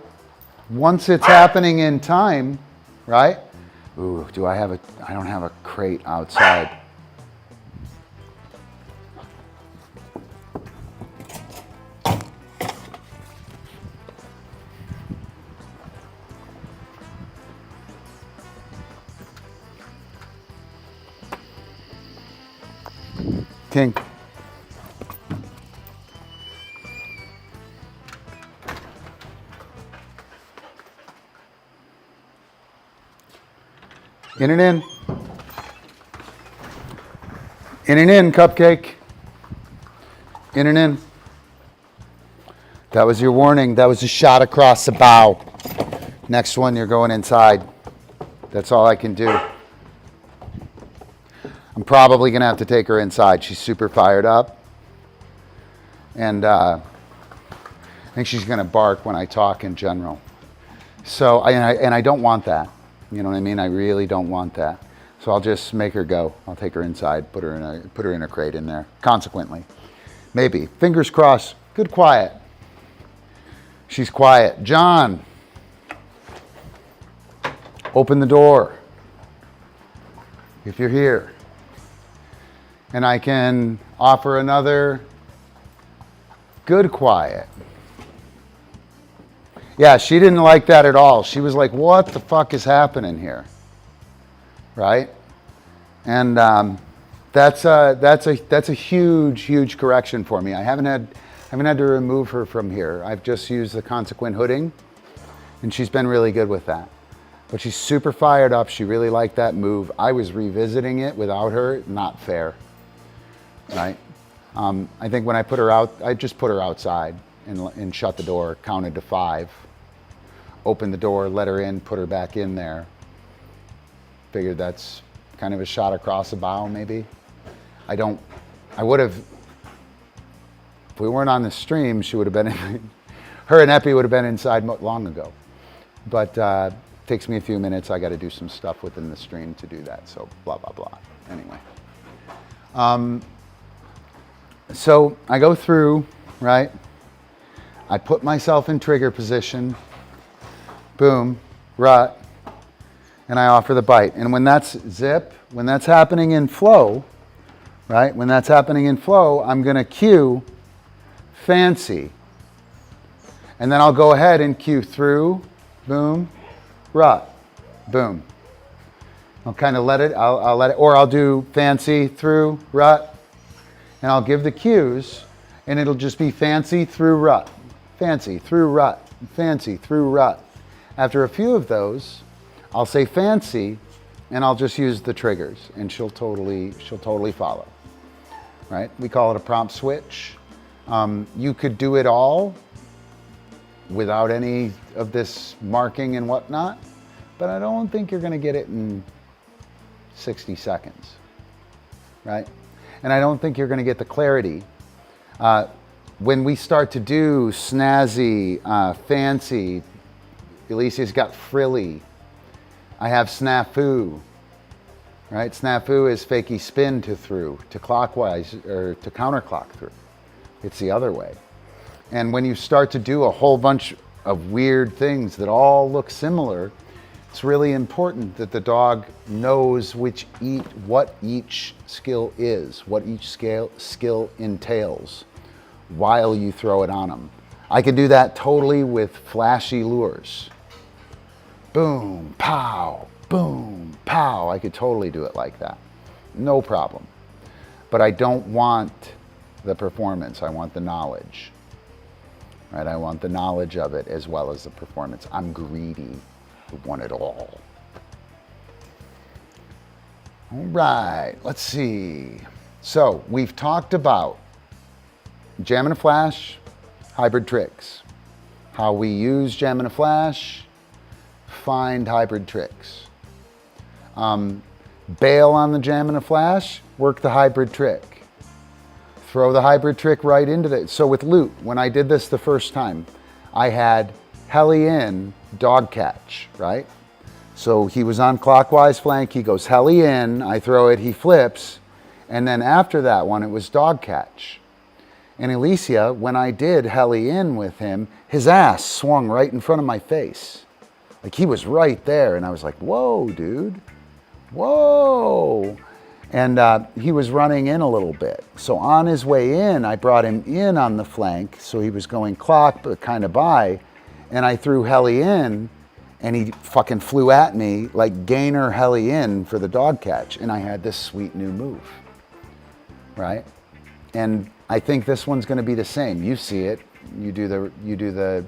once it's happening in time, right? Ooh, I don't have a crate outside. King. In and in. In and in, Cupcake. In and in. That was your warning. That was a shot across the bow. Next one, you're going inside. That's all I can do. I'm probably going to have to take her inside. She's super fired up. And I think she's going to bark when I talk in general. So, and I don't want that. You know what I mean? I really don't want that. So I'll just make her go. I'll take her inside, put her in a crate in there. Consequently. Maybe. Fingers crossed. Good quiet. She's quiet. John. Open the door. If you're here. And I can offer another good quiet. Yeah, she didn't like that at all. She was like, what the fuck is happening here? Right? And that's a huge correction for me. I haven't had to remove her from here. I've just used the consequent hooding, and she's been really good with that. But she's super fired up. She really liked that move. I was revisiting it without her. Not fair. Right? I think when I put her out, I just put her outside and shut the door, counted to 5. Opened the door, let her in, put her back in there. Figured that's kind of a shot across the bow, maybe. I would have, if we weren't on the stream, she would have been in, her and Eppie would have been inside long ago. But it takes me a few minutes. I got to do some stuff within the stream to do that. So blah, blah, blah. Anyway. So I go through, right? I put myself in trigger position. Boom, rut, and I offer the bite. And when that's zip, when that's happening in flow, right? When that's happening in flow, I'm going to cue fancy. And then I'll go ahead and cue through, boom, rut, boom. I'll kind of let it, I'll let it, or I'll do fancy, through, rut, and I'll give the cues, and it'll just be fancy, through, rut, fancy, through, rut, fancy, through, rut. After a few of those, I'll say fancy, and I'll just use the triggers, and she'll totally follow, right? We call it a prompt switch. You could do it all without any of this marking and whatnot, but I don't think you're gonna get it in 60 seconds, right? And I don't think you're gonna get the clarity. when we start to do snazzy, fancy, Alicia's got frilly. I have snafu, right? Snafu is fakey spin to through, to clockwise, or to counterclock through. It's the other way. And when you start to do a whole bunch of weird things that all look similar, it's really important that the dog knows what each skill is, what each skill entails while you throw it on them. I can do that totally with flashy lures. Boom, pow, boom, pow. I could totally do it like that. No problem. But I don't want the performance. I want the knowledge. Right? I want the knowledge of it as well as the performance. I'm greedy. I want it all. All right, let's see. So we've talked about jam and a flash, hybrid tricks. How we use jam and a flash, find hybrid tricks. Bail on the jam and a flash, work the hybrid trick. Throw the hybrid trick right into it. So with Loot, when I did this the first time, I had heli in, dog catch, right? So he was on clockwise flank, he goes heli in, I throw it, he flips, and then after that one, it was dog catch. And Alicia, when I did heli in with him, his ass swung right in front of my face. Like he was right there, and I was like, whoa, dude, whoa. And he was running in a little bit. So on his way in, I brought him in on the flank, so he was going clock, but kind of by, and I threw heli in, and he fucking flew at me like gainer heli in for the dog catch, and I had this sweet new move, right? And I think this one's going to be the same. You see it. You do the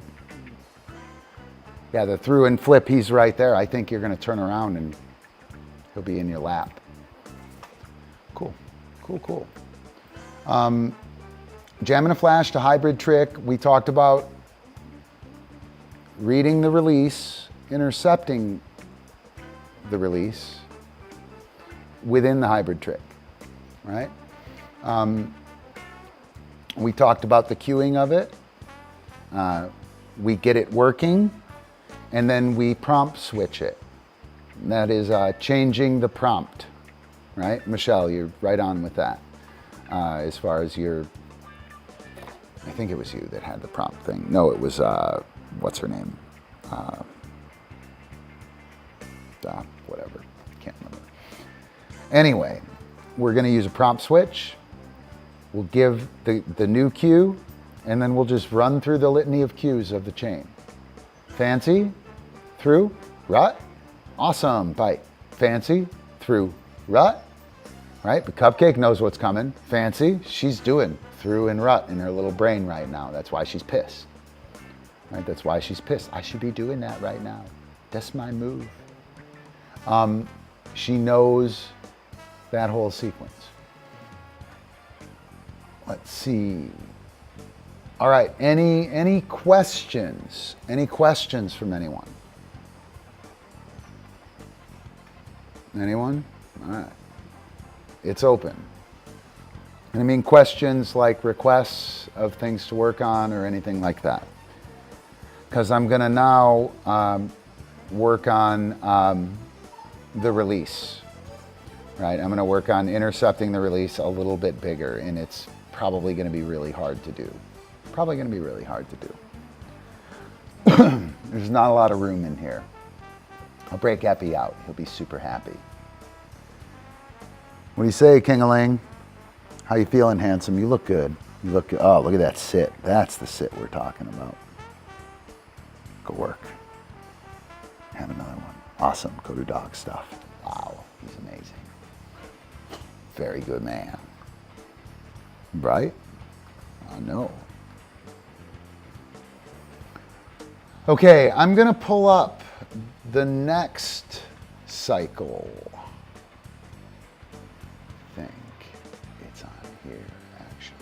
Thru-n-Flip. He's right there. I think you're going to turn around and he'll be in your lap. Cool, cool, cool. Jam and a flash to hybrid trick. We talked about reading the release, intercepting the release within the hybrid trick, right? We talked about the cueing of it. We get it working, and then we prompt switch it. And that is changing the prompt, right? Michelle, you're right on with that. As far as your, I think it was you that had the prompt thing. No, it was, what's her name? Whatever, can't remember. Anyway, we're gonna use a prompt switch. We'll give the new cue, and then we'll just run through the litany of cues of the chain. Fancy, through, rut, awesome, bite. Fancy, through, rut, right? But Cupcake knows what's coming. Fancy, she's doing through and rut in her little brain right now. That's why she's pissed, right? That's why she's pissed. I should be doing that right now. That's my move. She knows that whole sequence. Let's see. All right, any questions? Any questions from anyone? Anyone? All right. It's open. And I mean questions like requests of things to work on or anything like that. Because I'm gonna now work on the release, right? I'm gonna work on intercepting the release a little bit bigger, and it's probably gonna be really hard to do. Probably gonna be really hard to do. There's not a lot of room in here. I'll break Eppie out. He'll be super happy. What do you say, King-a-ling? How you feeling, handsome? You look good. You look good. Oh, look at that sit. That's the sit we're talking about. Go work. Have another one. Awesome. Go do dog stuff. Wow, he's amazing. Very good man. Right? I know. Okay, I'm gonna pull up the next cycle. I think it's on here, actually.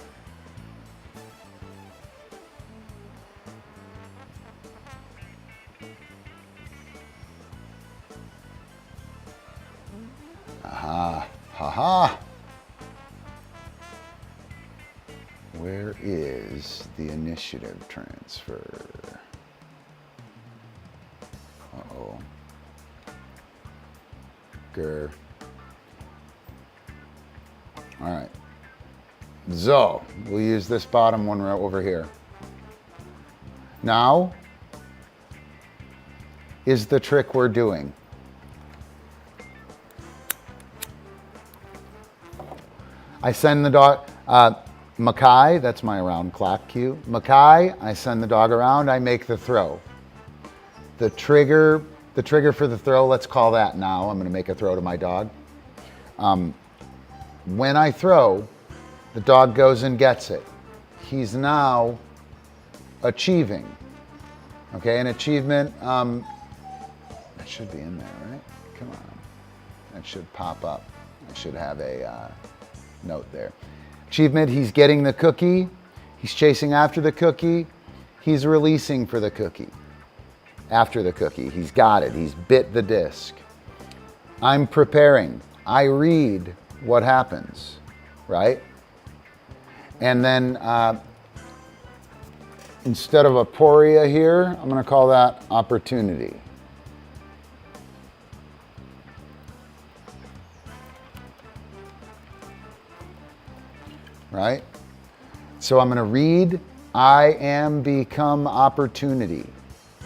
Aha, haha. Where is the initiative transfer? Uh-oh. Grr. All right. So, we'll use this bottom one right over here. Now is the trick we're doing. I send the dog, Mackay, that's my around clock cue. Mackay, I send the dog around, I make the throw. The trigger for the throw, let's call that now. I'm gonna make a throw to my dog. When I throw, the dog goes and gets it. He's now achieving. Okay, an achievement, that should be in there, right? Come on, that should pop up. I should have a note there. Achievement, he's getting the cookie. He's chasing after the cookie. He's releasing for the cookie. After the cookie, he's got it. He's bit the disc. I'm preparing. I read what happens, right? And then instead of aporia here, I'm going to call that opportunity. Right? So I'm going to read, I am become opportunity.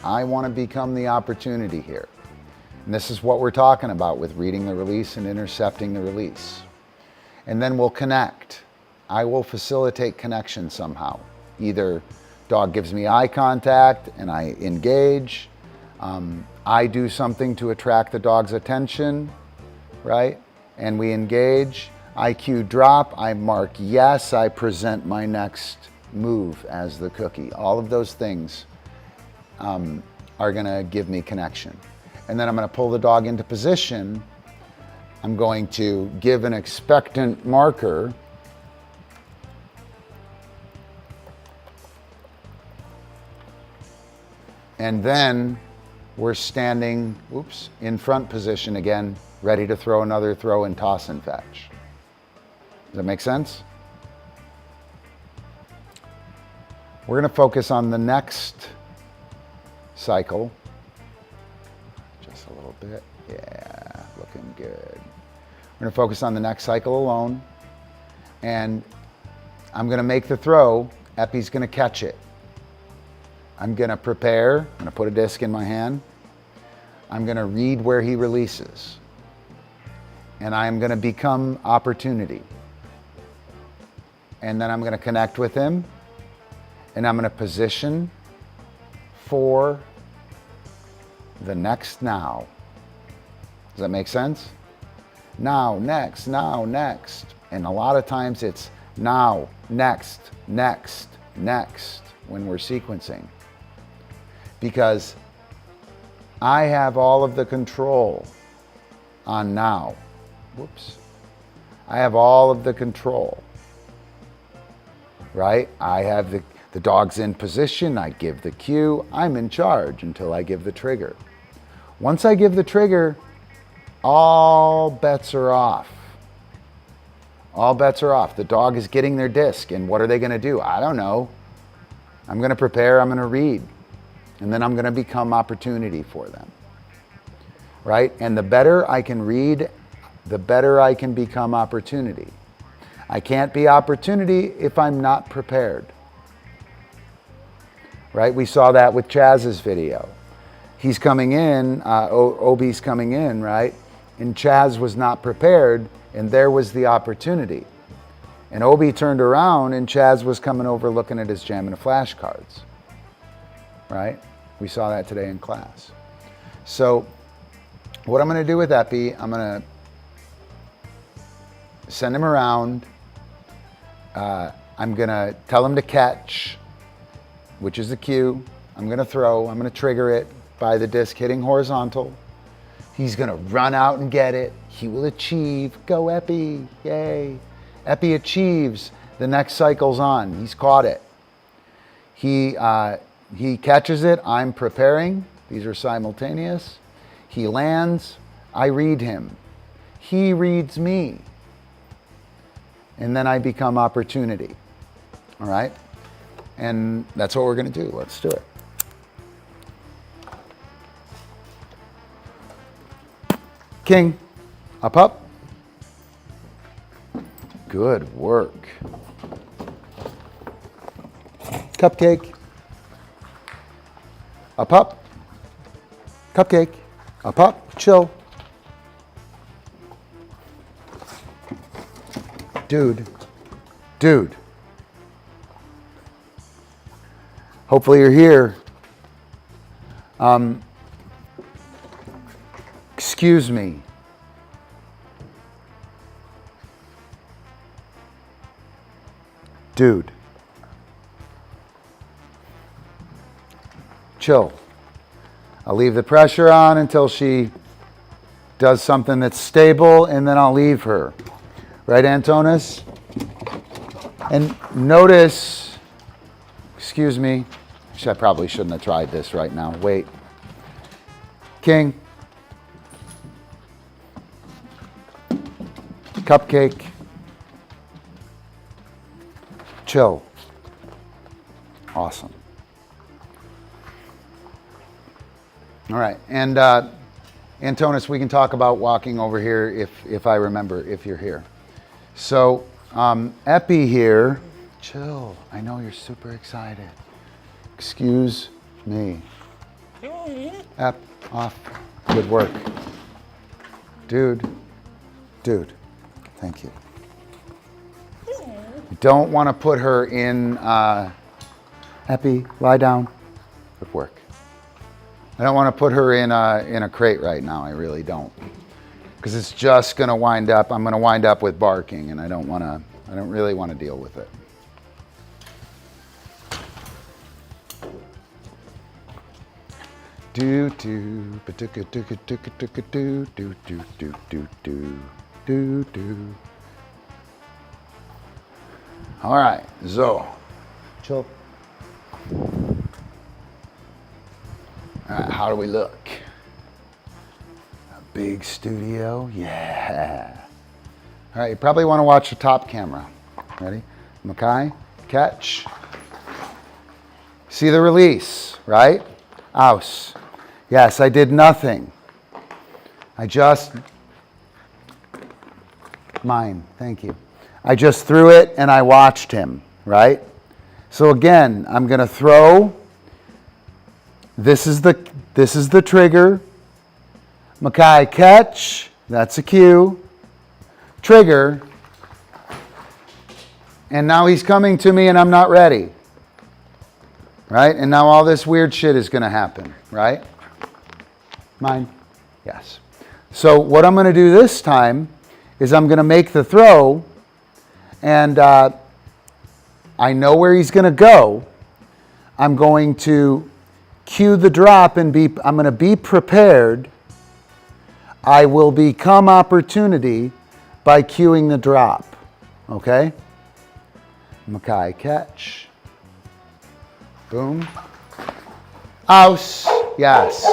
I want to become the opportunity here. And this is what we're talking about with reading the release and intercepting the release. And then we'll connect. I will facilitate connection somehow. Either dog gives me eye contact and I engage. I do something to attract the dog's attention, right? And we engage. I cue drop, I mark yes, I present my next move as the cookie. All of those things are gonna give me connection. And then I'm gonna pull the dog into position. I'm going to give an expectant marker. And then we're standing, in front position again, ready to throw another throw and toss and fetch. Does that make sense? We're going to focus on the next cycle. Just a little bit. Yeah, looking good. We're going to focus on the next cycle alone. And I'm going to make the throw. Eppie's going to catch it. I'm going to prepare. I'm going to put a disc in my hand. I'm going to read where he releases. And I'm going to become opportunity. And then I'm going to connect with him, and I'm going to position for the next now. Does that make sense? Now, next, now, next. And a lot of times it's now, next, next, next when we're sequencing. Because I have all of the control on now. Whoops. I have all of the control. Right? I have the dog's in position, I give the cue, I'm in charge until I give the trigger. Once I give the trigger, all bets are off. All bets are off. The dog is getting their disc, and what are they going to do? I don't know. I'm going to prepare, I'm going to read, and then I'm going to become opportunity for them. Right? And the better I can read, the better I can become opportunity. I can't be opportunity if I'm not prepared. Right? We saw that with Chaz's video. He's coming in, Obi's coming in, right? And Chaz was not prepared, and there was the opportunity. And Obi turned around, and Chaz was coming over looking at his jamming of flashcards. Right? We saw that today in class. So what I'm going to do with Eppie, I'm going to send him around. I'm going to tell him to catch, which is the cue. I'm going to throw. I'm going to trigger it by the disc hitting horizontal. He's going to run out and get it. He will achieve. Go Eppie. Yay. Eppie achieves. The next cycle's on. He's caught it. He catches it. I'm preparing. These are simultaneous. He lands. I read him. He reads me. And then I become opportunity. all right? And that's what we're gonna do. Let's do it. King, up, up. Good work. Cupcake, up, up. Cupcake, up, up, chill. Dude, dude. Hopefully you're here. Excuse me. Dude. Chill. I'll leave the pressure on until she does something that's stable, and then I'll leave her. Right, Antonis? And notice, excuse me, I probably shouldn't have tried this right now. Wait. King. Cupcake. Chill. Awesome. All right, and Antonis, we can talk about walking over here if I remember, if you're here. So, Eppie here, chill. I know you're super excited. Excuse me. Epp, off. Good work. Dude, thank you. You don't want to put her in, Eppie, lie down. Good work. I don't want to put her in a crate right now. I really don't, because it's just going to wind up. I'm going to wind up with barking, and I don't really want to deal with it. Do do do do do do do do do do do do. All right, so chill. All right, how do we look? A big studio, yeah. All right, you probably want to watch the top camera. Ready? Makai, catch. See the release, right? Aus. Yes, I did nothing. I just, mine, thank you. I just threw it and I watched him, right? So again, I'm gonna throw. This is the trigger. Makai, catch. That's a cue. Trigger. And now he's coming to me and I'm not ready. Right? And now all this weird shit is going to happen. Right? Mine? Yes. So what I'm going to do this time is I'm going to make the throw. And I know where he's going to go. I'm going to cue the drop and I'm going to be prepared. I will become opportunity by cueing the drop. Okay? Makai, catch. Boom. Aus. Yes.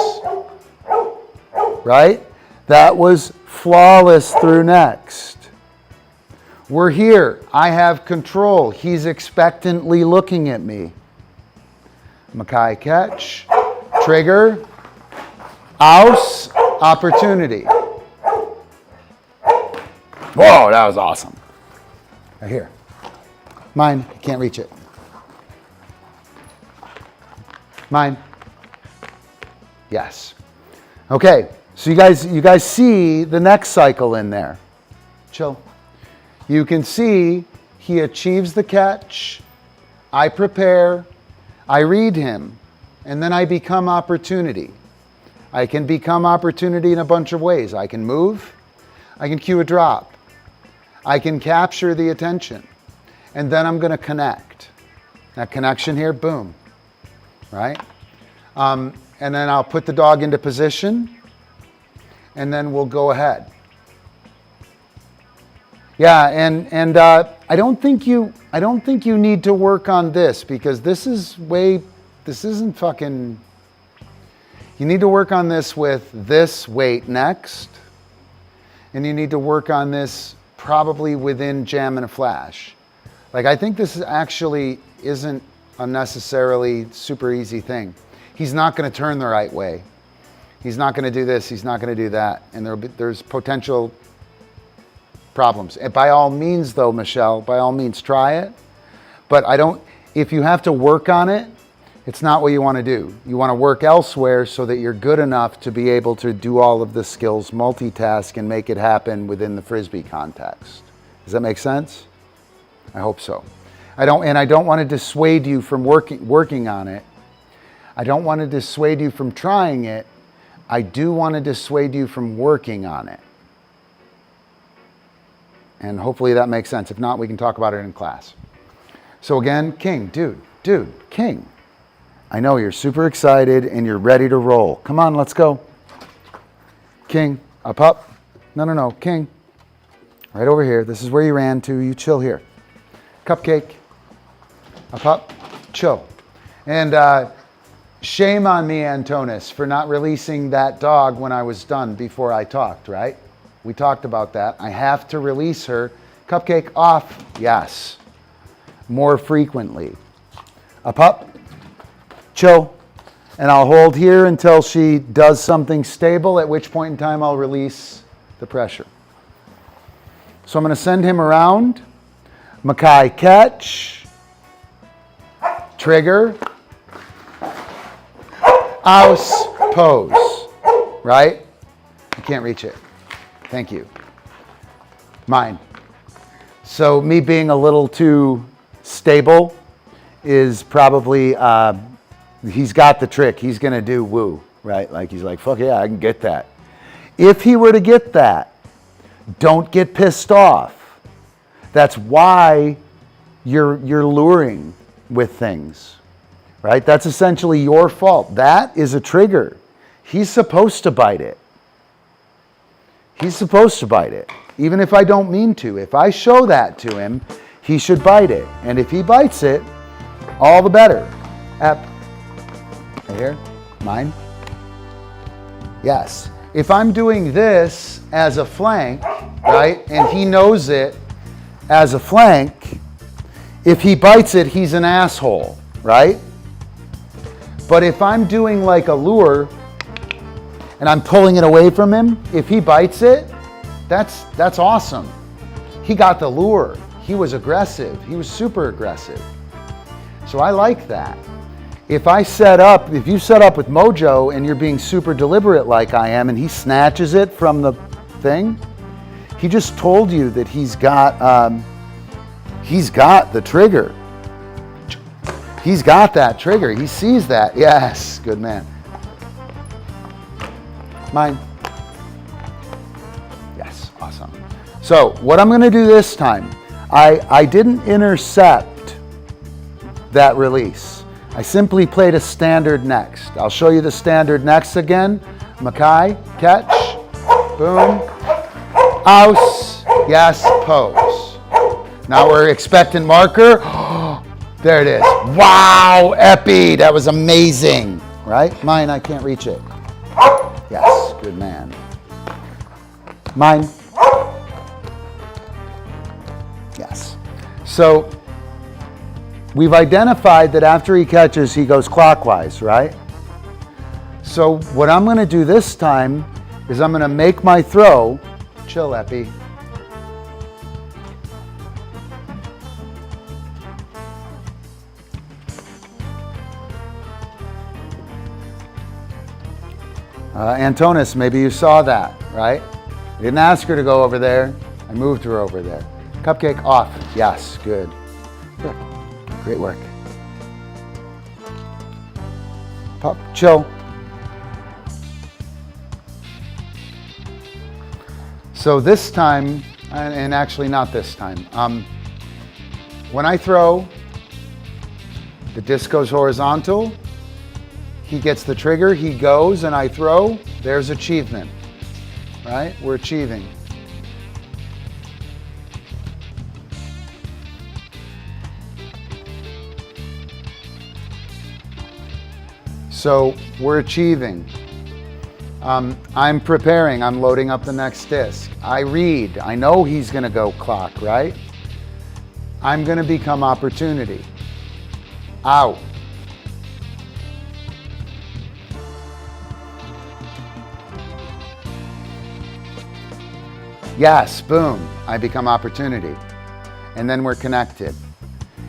Right? That was flawless through next. We're here. I have control. He's expectantly looking at me. Makai, catch. Trigger. Aus. Opportunity. Whoa, that was awesome. Right here. Mine. Can't reach it. Mine. Yes. Okay. So you guys see the next cycle in there. Chill. You can see he achieves the catch. I prepare. I read him. And then I become opportunity. I can become opportunity in a bunch of ways. I can move. I can cue a drop. I can capture the attention. And then I'm going to connect. That connection here, boom. Right? And then I'll put the dog into position. And then we'll go ahead. Yeah, and I don't think you need to work on this, because this isn't fucking. You need to work on this with this weight next, and you need to work on this probably within Jam and a Flash. Like, I think this actually isn't a necessarily super easy thing. He's not going to turn the right way. He's not going to do this. He's not going to do that. And there's potential problems. And by all means, though, Michelle, by all means, try it. But if you have to work on it, it's not what you want to do. You want to work elsewhere so that you're good enough to be able to do all of the skills, multitask, and make it happen within the Frisbee context. Does that make sense? I hope so. I don't want to dissuade you from working on it. I don't want to dissuade you from trying it. I do want to dissuade you from working on it. And hopefully that makes sense. If not, we can talk about it in class. So again, king, dude, king. I know you're super excited and you're ready to roll. Come on, let's go. King, up. No, king. Right over here. This is where you ran to. You chill here. Cupcake. Up, chill. And shame on me, Antonis, for not releasing that dog when I was done before I talked, right? We talked about that. I have to release her. Cupcake off. Yes. More frequently. Up. Chill. And I'll hold here until she does something stable, at which point in time I'll release the pressure. So I'm going to send him around. Makai catch. Trigger. Ouse. Pose. Right? I can't reach it. Thank you. Mine. So me being a little too stable is probably, he's got the trick. He's going to do woo, right? Like he's like, fuck yeah, I can get that. If he were to get that, don't get pissed off. That's why you're luring with things, right? That's essentially your fault. That is a trigger. He's supposed to bite it. He's supposed to bite it, even if I don't mean to. If I show that to him, he should bite it. And if he bites it, all the better. Right here, mine. Yes. If I'm doing this as a flank, right, and he knows it as a flank, if he bites it, he's an asshole, right? But if I'm doing like a lure and I'm pulling it away from him, if he bites it, that's awesome. He got the lure. He was aggressive. He was super aggressive. So I like that. If you set up with Mojo and you're being super deliberate like I am and he snatches it from the thing, he just told you that he's got the trigger. He's got that trigger. He sees that. Yes, good man. Mine. Yes, awesome. So what I'm going to do this time, I didn't intercept that release. I simply played a standard next. I'll show you the standard next again. Makai, catch, boom, ouse, yes, pose. Now we're expectant marker. There it is. Wow, Eppie, that was amazing. Right? Mine, I can't reach it. Yes, good man. Mine. Yes. So we've identified that after he catches, he goes clockwise, right? So what I'm going to do this time is I'm going to make my throw. Chill, Eppie. Antonis, maybe you saw that, right? I didn't ask her to go over there. I moved her over there. Cupcake off. Yes, good. Good. Great work. Pop, chill. So this time, and actually not this time, when I throw, the disc goes horizontal, he gets the trigger, he goes, and I throw, there's achievement, right? We're achieving. So we're achieving. I'm preparing, I'm loading up the next disc. I read, I know he's gonna go clock, right? I'm gonna become opportunity. Out. Yes, boom, I become opportunity. And then we're connected.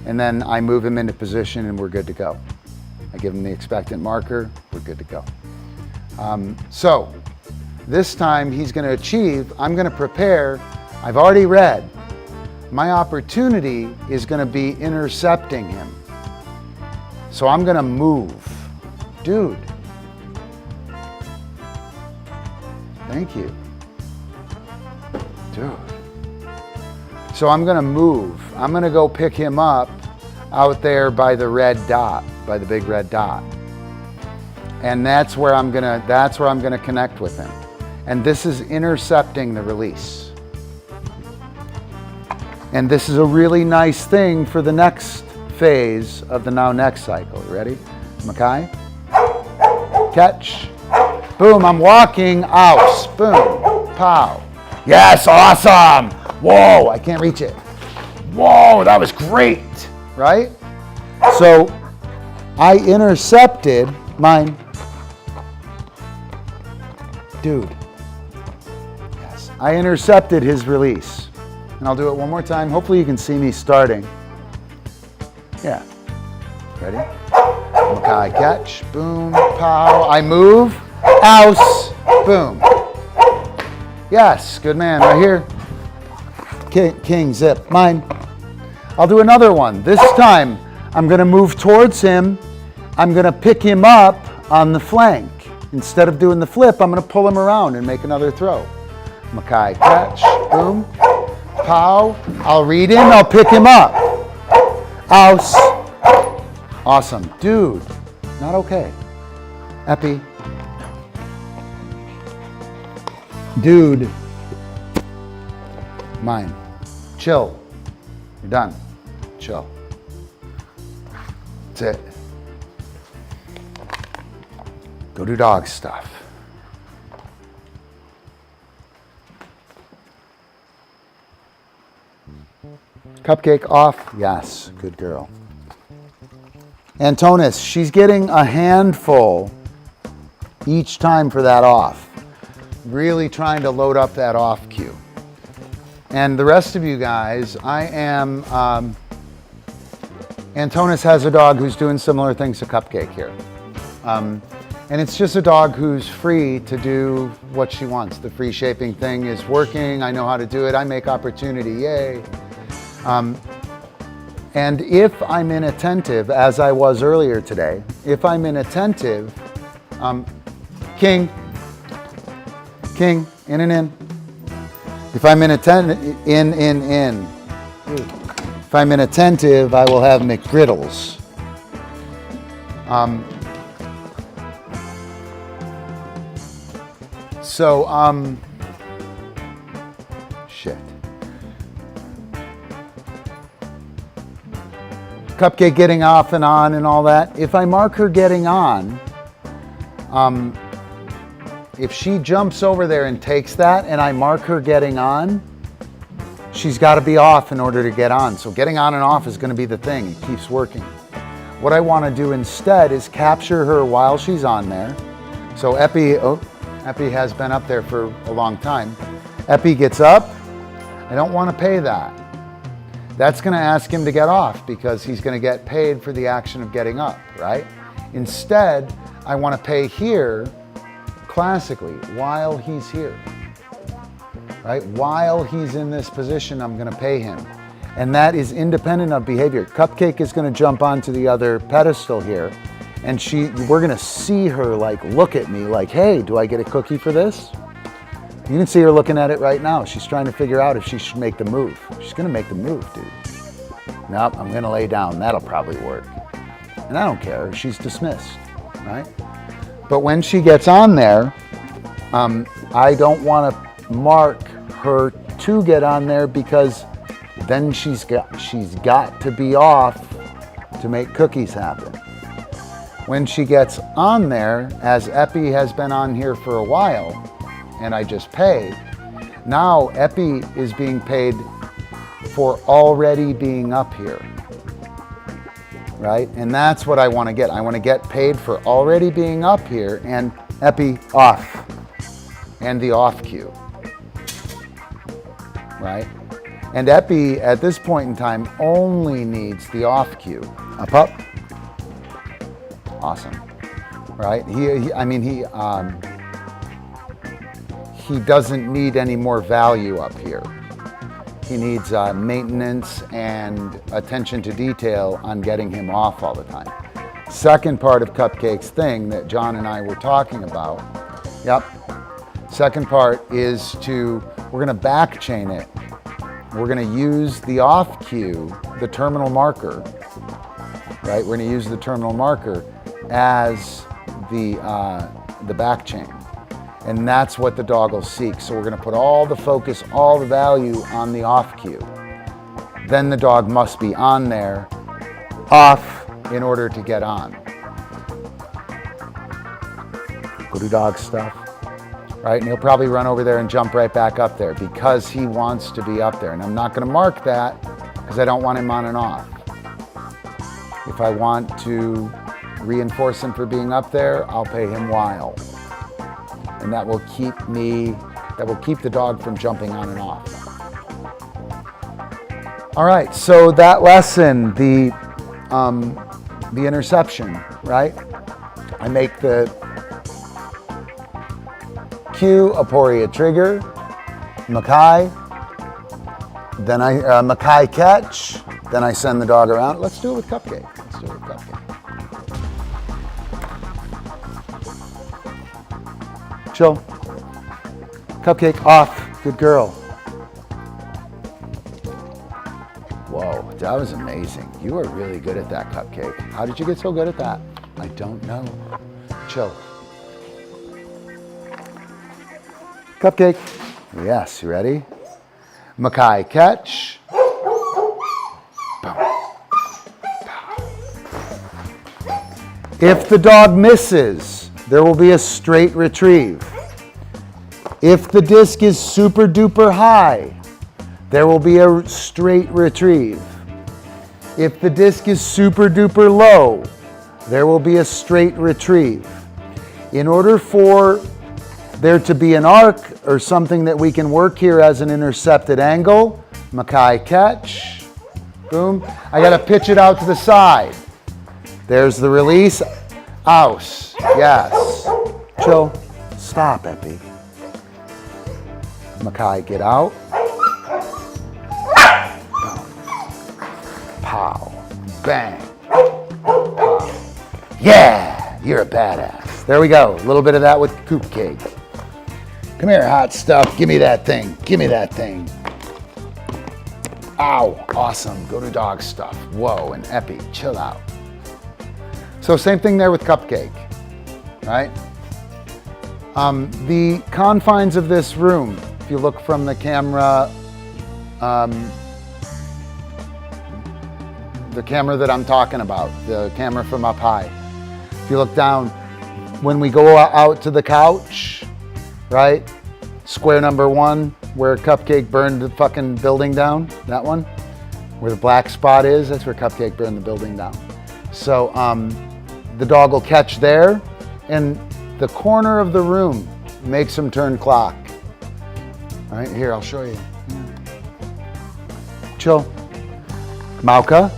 And then I move him into position and we're good to go. I give him the expectant marker, we're good to go. So this time he's gonna achieve, I'm gonna prepare, I've already read. My opportunity is gonna be intercepting him. So I'm gonna move. Dude. Thank you. Dude. So I'm gonna move. I'm gonna go pick him up out there by the red dot, by the big red dot. And that's where I'm gonna connect with him. And this is intercepting the release. And this is a really nice thing for the next phase of the now next cycle. You ready? Makai? Catch. Boom, I'm walking, ouse. Boom, pow. Yes, awesome. Whoa, I can't reach it. Whoa, that was great, right? So I intercepted mine. Dude. Yes, I intercepted his release. And I'll do it one more time. Hopefully you can see me starting. Yeah. Ready? Makai catch. Boom, pow. I move. Ouse. Boom. Yes, good man, right here. King, zip, mine. I'll do another one. This time, I'm gonna move towards him. I'm gonna pick him up on the flank. Instead of doing the flip, I'm gonna pull him around and make another throw. Makai catch, boom, pow. I'll read him, I'll pick him up. Ouse. Awesome, dude, not okay. Eppie. Dude, mine. Chill. You're done. Chill. That's it. Go do dog stuff. Cupcake off. Yes, good girl. Antonis, she's getting a handful each time for that off. Really trying to load up that off cue. And the rest of you guys, I am, Antonis has a dog who's doing similar things to Cupcake here. And it's just a dog who's free to do what she wants. The free shaping thing is working. I know how to do it. I make opportunity, yay. And if I'm inattentive, as I was earlier today, if I'm inattentive, King, in and in. If I'm inattentive, in. If I'm inattentive, I will have McGriddles. Shit. Cupcake getting off and on and all that. If I mark her getting on, if she jumps over there and takes that and I mark her getting on, she's got to be off in order to get on. So getting on and off is going to be the thing. It keeps working. What I want to do instead is capture her while she's on there. So Eppie has been up there for a long time. Eppie gets up. I don't want to pay that. That's going to ask him to get off because he's going to get paid for the action of getting up, right? Instead, I want to pay here classically while he's here, right? While he's in this position, I'm going to pay him. And that is independent of behavior. Cupcake is going to jump onto the other pedestal here. And we're going to see her like look at me like, hey, do I get a cookie for this? You can see her looking at it right now. She's trying to figure out if she should make the move. She's going to make the move, dude. Nope, I'm going to lay down. That'll probably work. And I don't care. She's dismissed, right? But when she gets on there, I don't want to mark her to get on there because then she's got to be off to make cookies happen. When she gets on there, as Eppie has been on here for a while, and I just paid, now Eppie is being paid for already being up here, right? And that's what I want to get. I want to get paid for already being up here, and Eppie off, and the off cue, right? And Eppie at this point in time only needs the off cue. Up, up. Awesome, right? He doesn't need any more value up here. He needs maintenance and attention to detail on getting him off all the time. Second part of Cupcake's thing that John and I were talking about, second part is we're gonna back chain it. We're gonna use the off cue, the terminal marker, right? We're gonna use the terminal marker as the back chain. And that's what the dog will seek. So we're gonna put all the focus, all the value on the off cue. Then the dog must be on there, off, in order to get on. Go do dog stuff, right? And he'll probably run over there and jump right back up there because he wants to be up there. And I'm not gonna mark that because I don't want him on and off. If I want to reinforce him for being up there, I'll pay him while. And that will keep the dog from jumping on and off. All right, so that lesson, the interception, right? I make the cue, aporia trigger, Makai, then Makai catch, then I send the dog around. Let's do it with Cupcake. Chill. Cupcake off. Good girl. Whoa, that was amazing. You are really good at that, Cupcake. How did you get so good at that? I don't know. Chill. Cupcake. Yes, you ready? Makai catch. If the dog misses, there will be a straight retrieve. If the disc is super duper high, there will be a straight retrieve. If the disc is super duper low, there will be a straight retrieve. In order for there to be an arc or something that we can work here as an intercepted angle, Makai catch, boom. I gotta pitch it out to the side. There's the release, ouse, yes. Chill, stop, Eppie. Makai, get out. Pow, bang, pow. Yeah, you're a badass. There we go, a little bit of that with Cupcake. Come here, hot stuff, give me that thing, give me that thing. Ow, awesome, go to dog stuff. Whoa, and Eppie, chill out. So same thing there with Cupcake, right? The confines of this room, if you look from the camera, the camera that I'm talking about, the camera from up high. If you look down, when we go out to the couch, right? Square number 1, where Cupcake burned the fucking building down, that one, where the black spot is, that's where Cupcake burned the building down. So the dog will catch there, and the corner of the room makes him turn clock. All right, here, I'll show you. Chill. Mauka.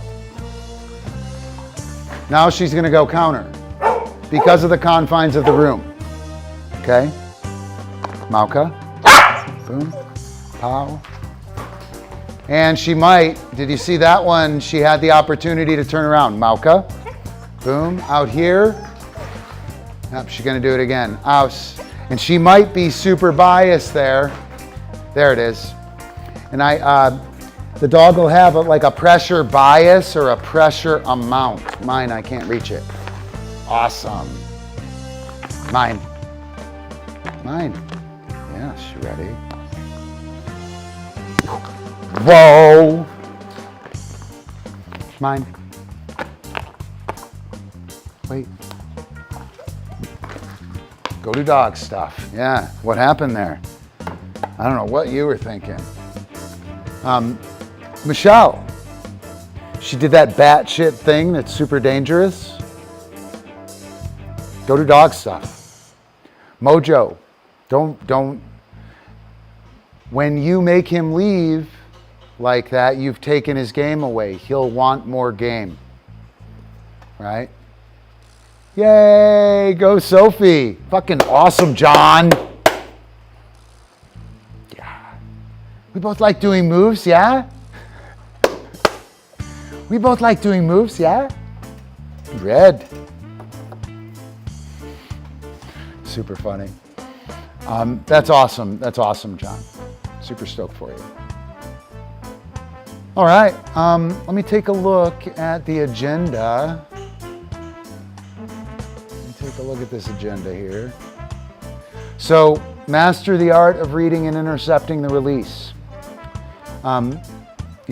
Now she's gonna go counter because of the confines of the room. Okay? Mauka. Boom. Pow. And she might, did you see that one? She had the opportunity to turn around. Mauka. Boom. Out here. Yep, she's gonna do it again. Ouse. And she might be super biased there. There it is. And the dog will have like a pressure bias or a pressure amount. Mine, I can't reach it. Awesome. Mine. Mine. Yes, you ready? Whoa. Mine. Wait. Go do dog stuff. Yeah, what happened there? I don't know what you were thinking. Michelle. She did that batshit thing that's super dangerous. Go to dog stuff. Mojo, don't. When you make him leave like that, you've taken his game away. He'll want more game, right? Yay, go Sophie. Fucking awesome, John. Yeah. We both like doing moves, yeah? We both like doing moves, yeah? Red. Super funny. That's awesome. That's awesome, John. Super stoked for you. All right. Let me take a look at the agenda. Take a look at this agenda here. So, master the art of reading and intercepting the release. You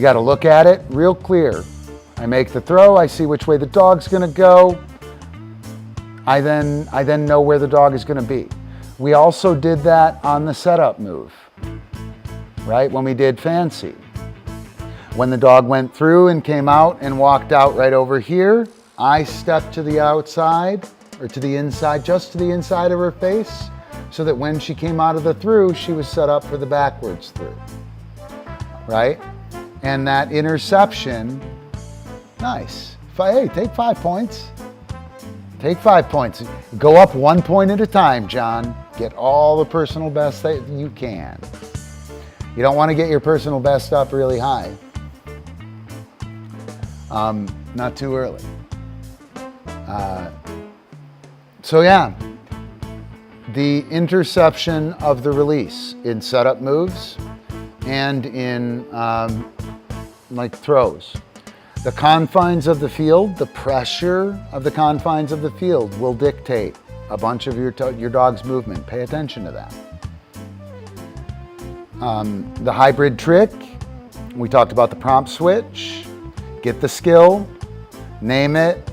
got to look at it real clear. I make the throw. I see which way the dog's going to go. I then know where the dog is going to be. We also did that on the setup move, right? When we did fancy. When the dog went through and came out and walked out right over here, I stepped to the outside or to the inside, just to the inside of her face, so that when she came out of the through, she was set up for the backwards through, right? And that interception, nice. Hey, take 5 points. Take 5 points. Go up 1 point at a time, John. Get all the personal best that you can. You don't want to get your personal best up really high. Not too early. So yeah, the interception of the release in setup moves and in like throws. The confines of the field, the pressure of the confines of the field will dictate a bunch of your dog's movement. Pay attention to that. The hybrid trick, we talked about the prompt switch. Get the skill, name it,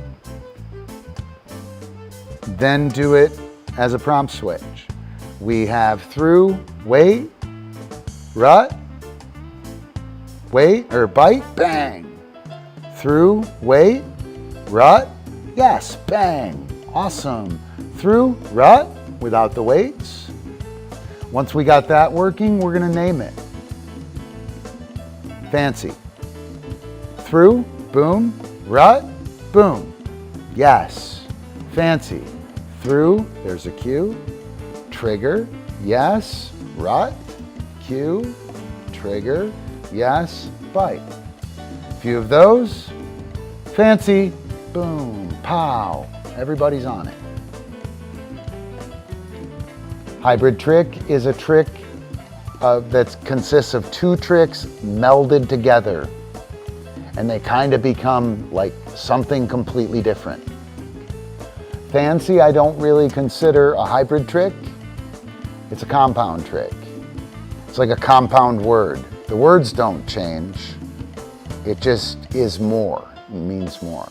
then do it as a prompt switch. We have through, wait, rut, wait, or bite, bang. Through, wait, rut, yes, bang, awesome. Through, rut, without the weights. Once we got that working, we're gonna name it. Fancy. Through, boom, rut, boom, yes. Fancy. Through, there's a cue. Trigger, yes, rut, cue, trigger, yes, bite. Few of those, fancy, boom, pow, everybody's on it. Hybrid trick is a trick that consists of two tricks melded together, and they kind of become like something completely different. Fancy, I don't really consider a hybrid trick. It's a compound trick. It's like a compound word. The words don't change. It just is more. It means more.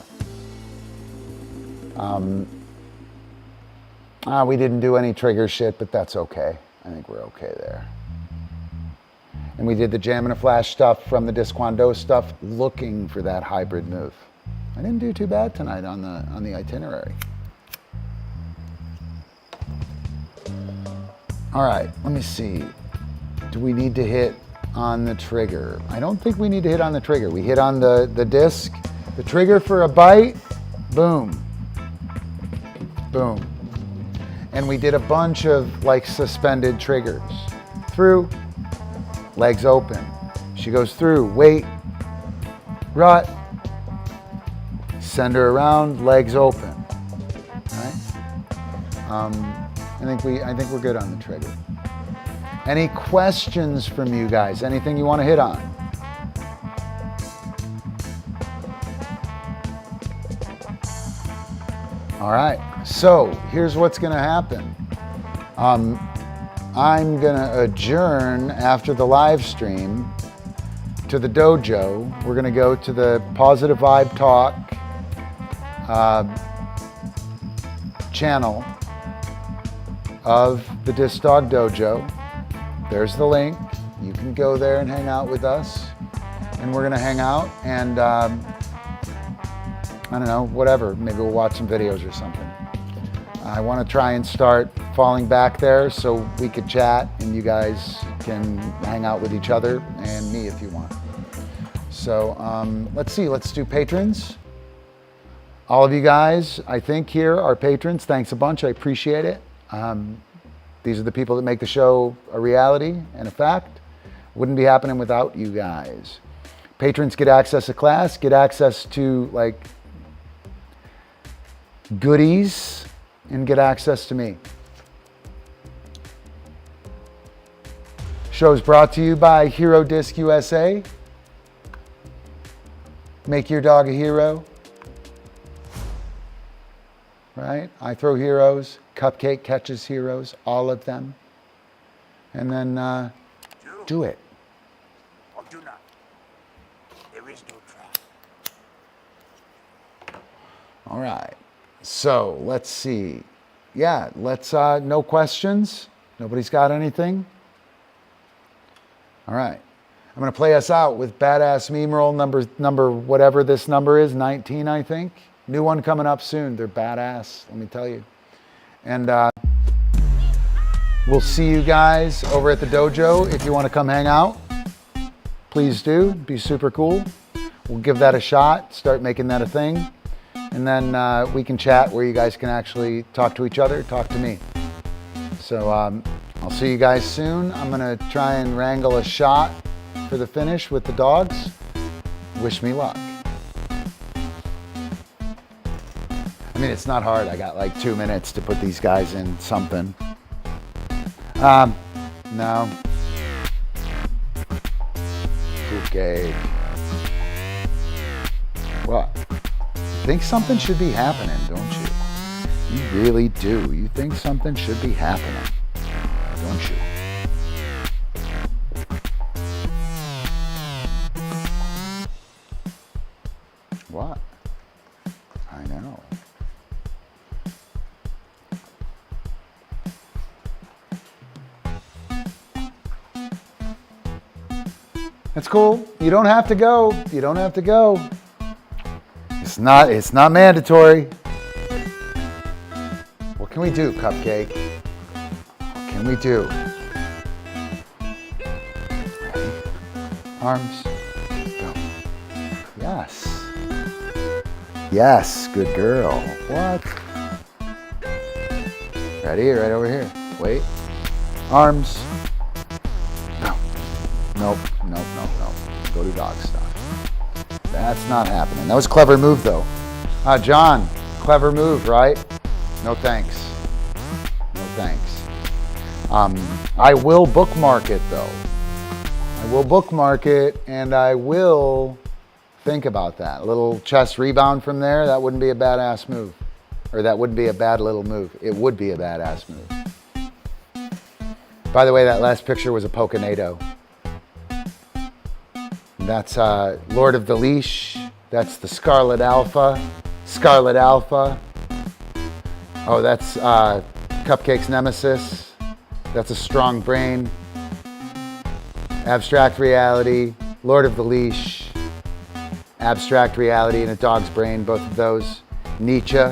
We didn't do any trigger shit, but that's okay. I think we're okay there. And we did the jam and a flash stuff from the Disc Quan Do stuff, looking for that hybrid move. I didn't do too bad tonight on the itinerary. All right, let me see. Do we need to hit on the trigger? I don't think we need to hit on the trigger. We hit on the disc, the trigger for a bite, boom, boom. And we did a bunch of like suspended triggers. Through, legs open. She goes through, wait, rut, send her around, legs open. Right? I think we're good on the trigger. Any questions from you guys? Anything you want to hit on? All right, so here's what's going to happen. I'm going to adjourn after the live stream to the dojo. We're going to go to the Positive Vibe Talk channel of the DiscDogDojo. There's the link. You can go there and hang out with us. and we're gonna hang out and I don't know, whatever. Maybe we'll watch some videos or something. I want to try and start falling back there so we could chat and you guys can hang out with each other and me if you want. So let's see, let's do patrons. All of you guys, I think here are patrons. Thanks a bunch, I appreciate it. These are the people that make the show a reality and a fact. Wouldn't be happening without you guys. Patrons get access to class, get access to like goodies, and get access to me. Show is brought to you by Hero Disc USA. Make your dog a hero. Right? I throw heroes. Cupcake catches heroes, all of them. And then do it. Or do not. There is no trap. All right. So let's see. Yeah, let's, no questions. Nobody's got anything. All right. I'm going to play us out with Badass Memeroll number, whatever this number is, 19, I think. New one coming up soon. They're badass, let me tell you. And we'll see you guys over at the dojo. If you want to come hang out, please do. Be super cool. We'll give that a shot, start making that a thing. And then we can chat where you guys can actually talk to each other, talk to me. So I'll see you guys soon. I'm going to try and wrangle a shot for the finish with the dogs. Wish me luck. I mean, it's not hard. I got like 2 minutes to put these guys in something. No. Okay. What? You think something should be happening, don't you? You really do. You think something should be happening, don't you? What? I know. That's cool. You don't have to go. You don't have to go. It's not mandatory. What can we do, Cupcake? What can we do? Ready? Arms. Go. Yes. Yes, good girl. What? Ready? Right over here. Wait. Arms. No. Nope. Nope. Nope. Nope. Go to dog style. That's not happening. That was a clever move, though. John, clever move, right? No thanks. No thanks. I will bookmark it, though. I will bookmark it, and I will think about that. A little chest rebound from there, that wouldn't be a badass move. Or that wouldn't be a bad little move. It would be a badass move. By the way, that last picture was a Pokenado. That's Lord of the Leash. That's the Scarlet Alpha. Scarlet Alpha. Oh, that's Cupcake's Nemesis. That's a Strong Brain. Abstract Reality. Lord of the Leash. Abstract Reality in a dog's brain. Both of those. Nietzsche,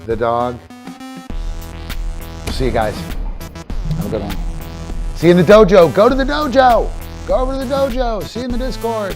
the dog. We'll see you guys. Have a good one. See you in the dojo. Go to the dojo. Go over to the dojo. See you in the Discord.